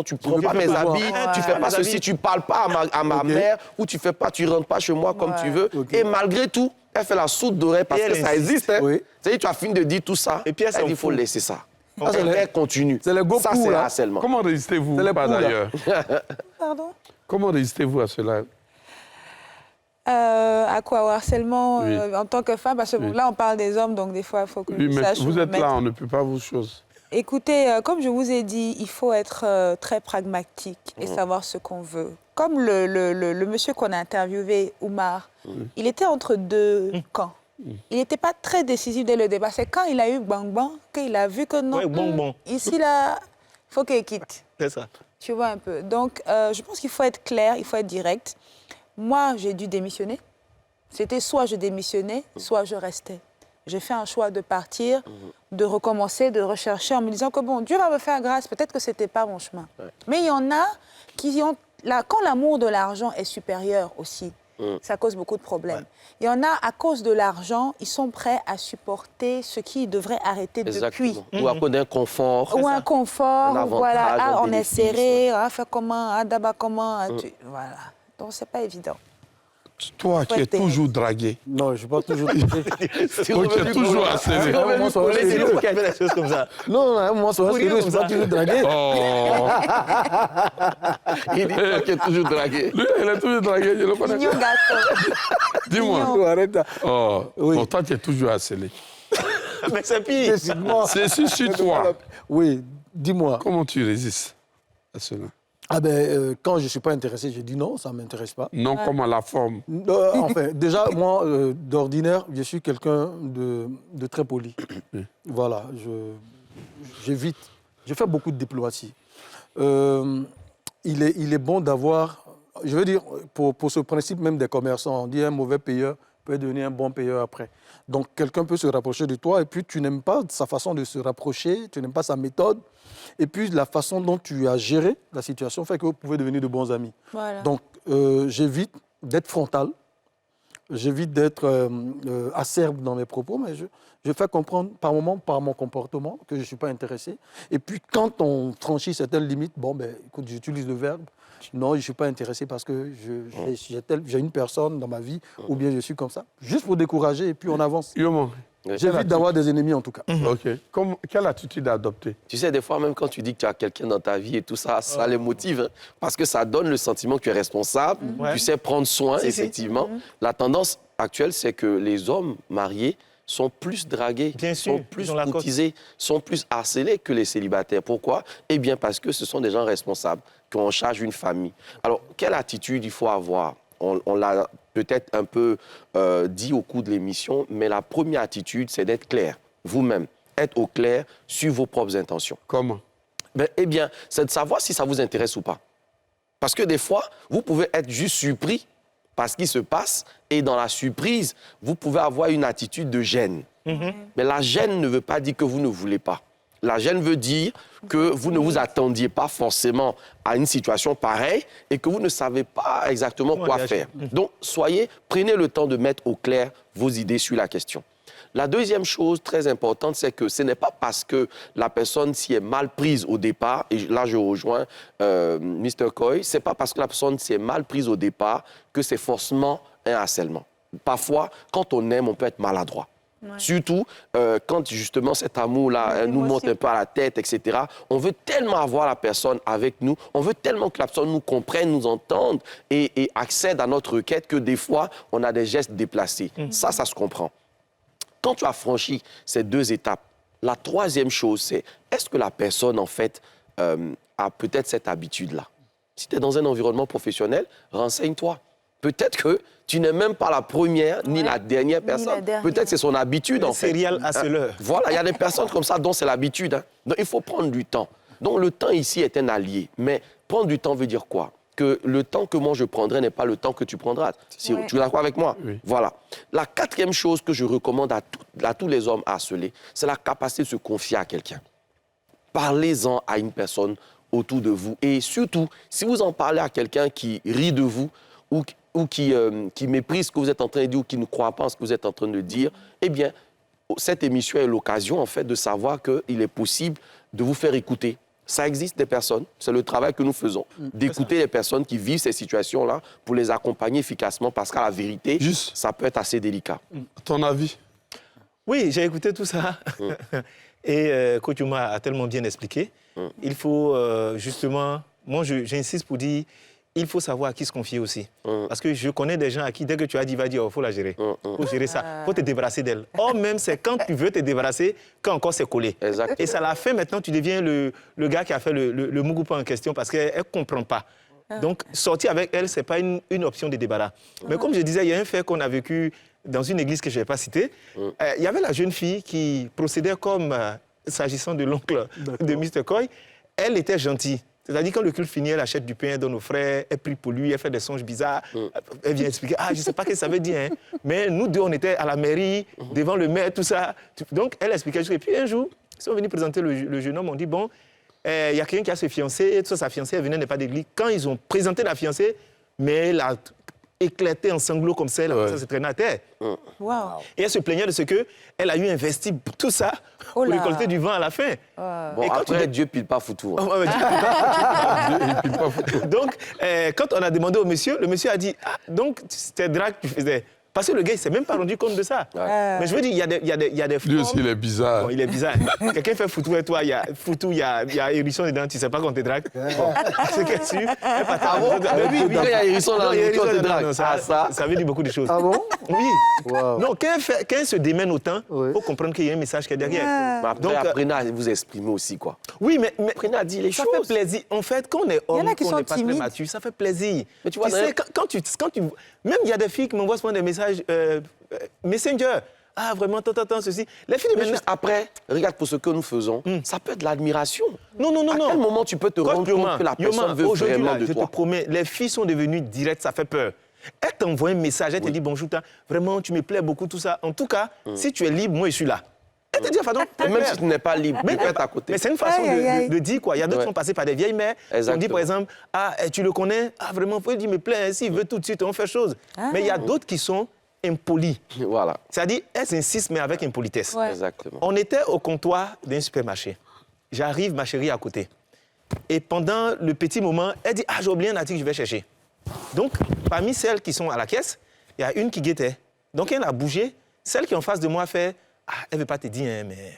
Speaker 2: tu prends
Speaker 4: veux
Speaker 2: pas
Speaker 4: pas
Speaker 2: mes
Speaker 4: me voir.
Speaker 2: habits, tu fais pas
Speaker 3: Mes
Speaker 2: ceci,
Speaker 3: habits.
Speaker 2: tu parles pas à ma
Speaker 4: Ok.
Speaker 2: mère, ou tu fais pas, tu rentres pas chez moi comme
Speaker 5: Ouais.
Speaker 2: tu veux.
Speaker 4: Ok.
Speaker 2: Et malgré tout, elle fait la sourde d'oreille parce
Speaker 3: Et
Speaker 2: que
Speaker 3: elle
Speaker 2: ça
Speaker 3: insiste.
Speaker 2: existe. Hein.
Speaker 4: Oui.
Speaker 2: C'est-à-dire, tu as fini de dire tout ça.
Speaker 3: Et puis elle s'en
Speaker 2: dit, il faut
Speaker 3: fout.
Speaker 2: laisser ça.
Speaker 4: Ah, c'est
Speaker 2: Elle continue.
Speaker 4: c'est les go
Speaker 2: Ça,
Speaker 4: pour,
Speaker 2: c'est
Speaker 4: là.
Speaker 2: harcèlement.
Speaker 1: Comment résistez-vous
Speaker 4: C'est les
Speaker 1: pas
Speaker 4: poules, là.
Speaker 1: d'ailleurs?
Speaker 5: Pardon?
Speaker 1: Comment résistez-vous à cela?
Speaker 5: À quoi? Au harcèlement
Speaker 1: Oui.
Speaker 5: en tant que femme? Parce que
Speaker 1: Oui.
Speaker 5: là, on parle des hommes, donc des fois, il faut que
Speaker 1: Oui,
Speaker 5: je
Speaker 1: mais
Speaker 5: sache
Speaker 1: vous
Speaker 5: me
Speaker 1: êtes
Speaker 5: mettre.
Speaker 1: là, on ne peut pas vous chose.
Speaker 5: Écoutez, comme je vous ai dit, il faut être très pragmatique et savoir ce qu'on veut. Comme le monsieur qu'on a interviewé, Oumar, il était entre deux camps. Il n'était pas très décisif dès le départ. C'est quand il a eu Bang Bang qu'il a vu que non,
Speaker 3: Ouais, Bang Bang.
Speaker 5: ici, là, il faut qu'il quitte.
Speaker 3: C'est ça.
Speaker 5: Tu vois un peu. Donc, je pense qu'il faut être clair, il faut être direct. Moi, j'ai dû démissionner. C'était soit je démissionnais, soit je restais. J'ai fait un choix de partir, de recommencer, de rechercher en me disant que bon, Dieu va me faire grâce, peut-être que ce n'était pas mon chemin. Mais il y en a qui ont... quand l'amour de l'argent est supérieur aussi, ça cause beaucoup de problèmes. Il y en a, à cause de l'argent, ils sont prêts à supporter ce qu'ils devraient arrêter depuis.
Speaker 2: Exactement. Ou à cause d'un confort.
Speaker 5: Ou un confort,
Speaker 2: Un
Speaker 5: ou voilà,
Speaker 2: avantage, un
Speaker 5: on est
Speaker 2: bénéfice,
Speaker 5: serré, fait comment, d'abord comment, voilà. Donc, c'est pas évident.
Speaker 1: Toi qui es
Speaker 5: Ouais,
Speaker 1: toujours dragué,
Speaker 4: Non, je ne suis pas toujours...
Speaker 1: toi qui es toujours harcelé.
Speaker 4: À un moment, soyez
Speaker 3: C'est
Speaker 4: sérieux.
Speaker 3: lui qui a fait des choses comme ça.
Speaker 4: Non, à un moment, soyez sérieux, je ne suis pas toujours dragué.
Speaker 1: Oh,
Speaker 2: Il dit toi qui es toujours dragué.
Speaker 1: lui, il est toujours dragué, je le connais.
Speaker 5: Mignon garçon.
Speaker 1: Dis-moi.
Speaker 5: Mignon.
Speaker 4: Arrête.
Speaker 1: Oh,
Speaker 4: Oui.
Speaker 1: bon, toi, tu es toujours harcelé.
Speaker 3: Mais c'est pire.
Speaker 4: Décide-moi.
Speaker 1: C'est sur toi.
Speaker 4: Oui, dis-moi.
Speaker 1: Comment tu résistes à cela?
Speaker 4: Ah ben, quand je ne suis pas intéressé, je dis non, ça ne m'intéresse pas.
Speaker 1: Non, comme à la forme.
Speaker 4: Enfin, déjà, moi, d'ordinaire, je suis quelqu'un de très poli. Voilà, j'évite. Je fais beaucoup de diplomatie. Il est bon d'avoir... Je veux dire, pour ce principe même des commerçants, on dit un mauvais payeur peut devenir un bon payeur après. Donc, quelqu'un peut se rapprocher de toi et puis tu n'aimes pas sa façon de se rapprocher, tu n'aimes pas sa méthode. Et puis, la façon dont tu as géré la situation fait que vous pouvez devenir de bons amis.
Speaker 5: Voilà.
Speaker 4: Donc, j'évite d'être frontal, j'évite d'être acerbe dans mes propos, mais je fais comprendre par moment, par mon comportement, que je ne suis pas intéressé. Et puis, quand on franchit certaines limites, bon, ben, écoute, j'utilise le verbe. Non, je ne suis pas intéressé parce que j'ai une personne dans ma vie, ou bien je suis comme ça. Juste pour décourager, et puis on avance.
Speaker 1: Yomo,
Speaker 4: J'évite d'avoir des ennemis, en tout cas.
Speaker 1: ok. Quelle attitude adopter?
Speaker 2: Tu sais, des fois, même quand tu dis que tu as quelqu'un dans ta vie et tout ça, ça les motive. Hein, parce que ça donne le sentiment que tu es responsable, tu sais prendre soin, effectivement. La tendance actuelle, c'est que les hommes mariés sont plus dragués,
Speaker 3: Bien sûr,
Speaker 2: sont plus
Speaker 3: ils ont la cote.
Speaker 2: courtisés, sont plus harcelés que les célibataires. Pourquoi? Eh bien, parce que ce sont des gens responsables, qui ont en charge une famille. Alors, quelle attitude il faut avoir? On l'a peut-être un peu dit au cours de l'émission, mais la première attitude, c'est d'être clair, vous-même. Être au clair sur vos propres intentions.
Speaker 1: Comment?
Speaker 2: Eh bien, c'est de savoir si ça vous intéresse ou pas. Parce que des fois, vous pouvez être juste surpris par ce qui se passe et dans la surprise, vous pouvez avoir une attitude de gêne. Mais la gêne ne veut pas dire que vous ne voulez pas. La gêne veut dire que vous ne vous attendiez pas forcément à une situation pareille et que vous ne savez pas exactement quoi faire. Donc, prenez le temps de mettre au clair vos idées sur la question. La deuxième chose très importante, c'est que ce n'est pas parce que la personne s'y est mal prise au départ, et là je rejoins Mr. Coy, c'est pas parce que la personne s'y est mal prise au départ que c'est forcément un harcèlement. Parfois, quand on aime, on peut être maladroit. Ouais. Surtout quand justement cet amour-là nous monte un peu à la tête, etc. On veut tellement avoir la personne avec nous, on veut tellement que la personne nous comprenne, nous entende et accède à notre requête que des fois, on a des gestes déplacés. Ça se comprend. Quand tu as franchi ces deux étapes, la troisième chose, c'est est-ce que la personne, en fait, a peut-être cette habitude-là? Si tu es dans un environnement professionnel, renseigne-toi. Peut-être que tu n'es même pas la première ni la dernière personne. Peut-être que c'est son habitude, en fait.
Speaker 3: Serial harceleur.
Speaker 2: Voilà, il y a des personnes comme ça dont c'est l'habitude. Hein. Donc, il faut prendre du temps. Donc, le temps ici est un allié. Mais prendre du temps veut dire quoi? Que le temps que moi je prendrai n'est pas le temps que tu prendras. Tu es d'accord avec moi? Oui. Voilà. La quatrième chose que je recommande à tous les hommes harcelés, c'est la capacité de se confier à quelqu'un. Parlez-en à une personne autour de vous. Et surtout, si vous en parlez à quelqu'un qui rit de vous ou qui méprise ce que vous êtes en train de dire ou qui ne croit pas en ce que vous êtes en train de dire, eh bien, cette émission est l'occasion, en fait, de savoir qu'il est possible de vous faire écouter. Ça existe des personnes, c'est le travail que nous faisons, d'écouter les personnes qui vivent ces situations-là pour les accompagner efficacement parce qu'à la vérité, ça peut être assez délicat.
Speaker 1: Ton avis?
Speaker 3: Oui, j'ai écouté tout ça. Et Coach Ouma a tellement bien expliqué. Il faut justement, moi j'insiste pour dire, il faut savoir à qui se confier aussi. Parce que je connais des gens à qui, dès que tu as dit, va dire, il faut la gérer. Il faut gérer ça. Il faut te débarrasser d'elle. Or, même, c'est quand tu veux te débarrasser qu'encore c'est collé.
Speaker 2: Exactement.
Speaker 3: Et ça l'a fait, maintenant, tu deviens le gars qui a fait le Mugupa en question parce qu'elle ne comprend pas. Donc, sortir avec elle, ce n'est pas une option de débarras. Mais comme je disais, il y a un fait qu'on a vécu dans une église que je ne vais pas citer. Il y avait la jeune fille qui procédait comme, s'agissant de l'oncle de Mr. Coy, elle était gentille. C'est-à-dire, quand le culte finit, elle achète du pain, elle donne aux frères, elle prie pour lui, elle fait des songes bizarres. Elle vient expliquer, je ne sais pas ce que ça veut dire. Hein. Mais nous deux, on était à la mairie, devant le maire, tout ça. Donc, elle expliquait. Et puis, un jour, ils sont venus présenter le jeune homme. On dit, bon, il y a quelqu'un qui a se fiancé. Sa fiancée, elle venait n'est pas d'église. Quand ils ont présenté la fiancée, mais elle a éclaté en sanglots comme ça, ça se traînait à terre.
Speaker 5: Wow.
Speaker 3: Et elle se plaignait de ce qu'elle a eu investi tout ça pour récolter du vent à la fin.
Speaker 2: Bon, et après, Dieu pile pas foutu.
Speaker 3: Donc, quand on a demandé au monsieur, le monsieur a dit, donc c'était drague que tu faisais. Parce que le gars, il ne s'est même pas rendu compte de ça. Mais je veux dire, il y a des
Speaker 1: Lui
Speaker 3: formes...
Speaker 1: aussi, il est bizarre.
Speaker 3: Bon, il est bizarre. Quelqu'un fait foutou et toi, il y a hérisson dedans, tu ne sais pas qu'on te drague. Bon, c'est qu'est-ce que tu...
Speaker 2: Ah bon? Oui, quand il y a hérisson là,
Speaker 3: hérisson
Speaker 2: on te
Speaker 3: dedans,
Speaker 2: drague.
Speaker 3: non,
Speaker 2: Ah, ça.
Speaker 3: ça veut dire beaucoup de choses.
Speaker 4: Ah bon?
Speaker 3: Oui.
Speaker 4: Wow.
Speaker 3: Non, quand il se démène autant, il
Speaker 4: Oui.
Speaker 3: faut comprendre qu'il y a un message qui est derrière.
Speaker 2: Mais après,
Speaker 3: Donc,
Speaker 2: apprenez à vous exprimer aussi, quoi.
Speaker 3: oui, mais
Speaker 2: Apprenez à dire les
Speaker 3: ça
Speaker 2: choses.
Speaker 3: fait plaisir. En fait, quand on est
Speaker 5: y en
Speaker 3: homme,
Speaker 5: a qui
Speaker 3: qu'on
Speaker 5: sont
Speaker 3: n'est pas très
Speaker 5: timides.
Speaker 3: mature, ça fait plaisir.
Speaker 2: Mais tu vois,
Speaker 3: sais, quand tu... Même il y a des filles qui m'envoient souvent des messages Messenger. Ah, vraiment, tant, ceci. Les filles de
Speaker 2: Mais
Speaker 3: maintenant...
Speaker 2: juste après, regarde pour ce que nous faisons, ça peut être de l'admiration.
Speaker 3: Non.
Speaker 2: À quel moment tu peux te rendre compte que la personne veut
Speaker 3: Aujourd'hui,
Speaker 2: vraiment
Speaker 3: là,
Speaker 2: de
Speaker 3: je te
Speaker 2: toi?
Speaker 3: promets, les filles sont devenues directes, ça fait peur. Elle t'envoie un message, elle te dit bonjour, vraiment, tu me plais beaucoup, tout ça. En tout cas, si tu es libre, moi, je suis là. Elle te dit, pardon,
Speaker 2: Et même si tu n'es pas libre, tu peux être à côté.
Speaker 3: mais c'est une façon de dire quoi. Il y a d'autres qui sont passés par des vieilles mères. On dit
Speaker 2: Exactement.
Speaker 3: par exemple, ah, tu le connais? Ah, vraiment, il dit, me plaît, s'il veut tout de suite, on fait chose. Mais il y a d'autres qui sont impolies.
Speaker 2: Voilà,
Speaker 3: C'est-à-dire, elles insistent, mais avec impolitesse.
Speaker 5: Ouais.
Speaker 2: exactement.
Speaker 3: On était au comptoir d'un supermarché. J'arrive, ma chérie, à côté. Et pendant le petit moment, elle dit, ah, j'ai oublié un article, je vais chercher. Donc, parmi celles qui sont à la caisse, il y a une qui guettait. Donc, elle a bougé. Celle qui est en face de moi fait, ah, elle ne veut pas te dire, hein, mais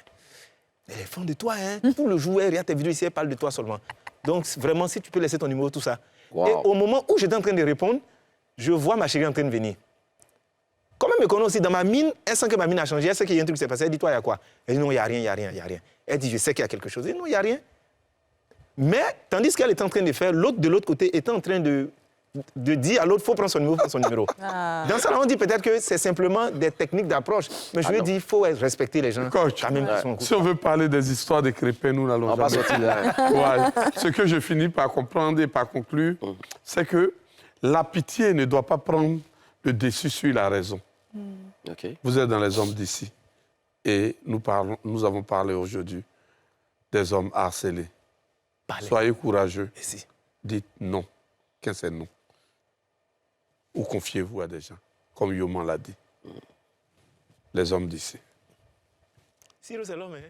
Speaker 3: elle est fan de toi. Hein. Tout le jour, elle regarde tes vidéos ici, elle parle de toi seulement. Donc, vraiment, si tu peux laisser ton numéro, tout ça.
Speaker 2: Wow.
Speaker 3: Et au moment où j'étais en train de répondre, je vois ma chérie en train de venir. Comme elle me connaît aussi, dans ma mine, elle sent que ma mine a changé, elle sait qu'il y a un truc qui s'est passé. Elle dit, toi, il y a quoi? Elle dit, non, il n'y a rien. Elle dit, je sais qu'il y a quelque chose. Elle dit, non, il n'y a rien. Mais, tandis qu'elle était en train de faire, l'autre de l'autre côté était en train de dire à l'autre, il faut prendre son numéro, Dans ça, là, on dit peut-être que c'est simplement des techniques d'approche. Mais je lui ai dit, il faut respecter les gens.
Speaker 1: Coach,
Speaker 3: quand même, qui sont en couple.
Speaker 1: si on veut parler des histoires des crépins, nous n'allons
Speaker 2: On va
Speaker 1: jamais.
Speaker 2: sortir de là.
Speaker 1: Ouais. Ce que je finis par comprendre et par conclure, c'est que la pitié ne doit pas prendre le dessus sur la raison.
Speaker 2: OK.
Speaker 1: Vous êtes dans les hommes d'ici. Et nous avons parlé aujourd'hui des hommes harcelés.
Speaker 3: Parlez.
Speaker 1: Soyez courageux.
Speaker 3: Merci.
Speaker 1: Dites non. Quand c'est non. Ou confiez-vous à des gens, comme Yoman l'a dit. Les hommes d'ici.
Speaker 3: Cyrus, c'est l'homme, hein?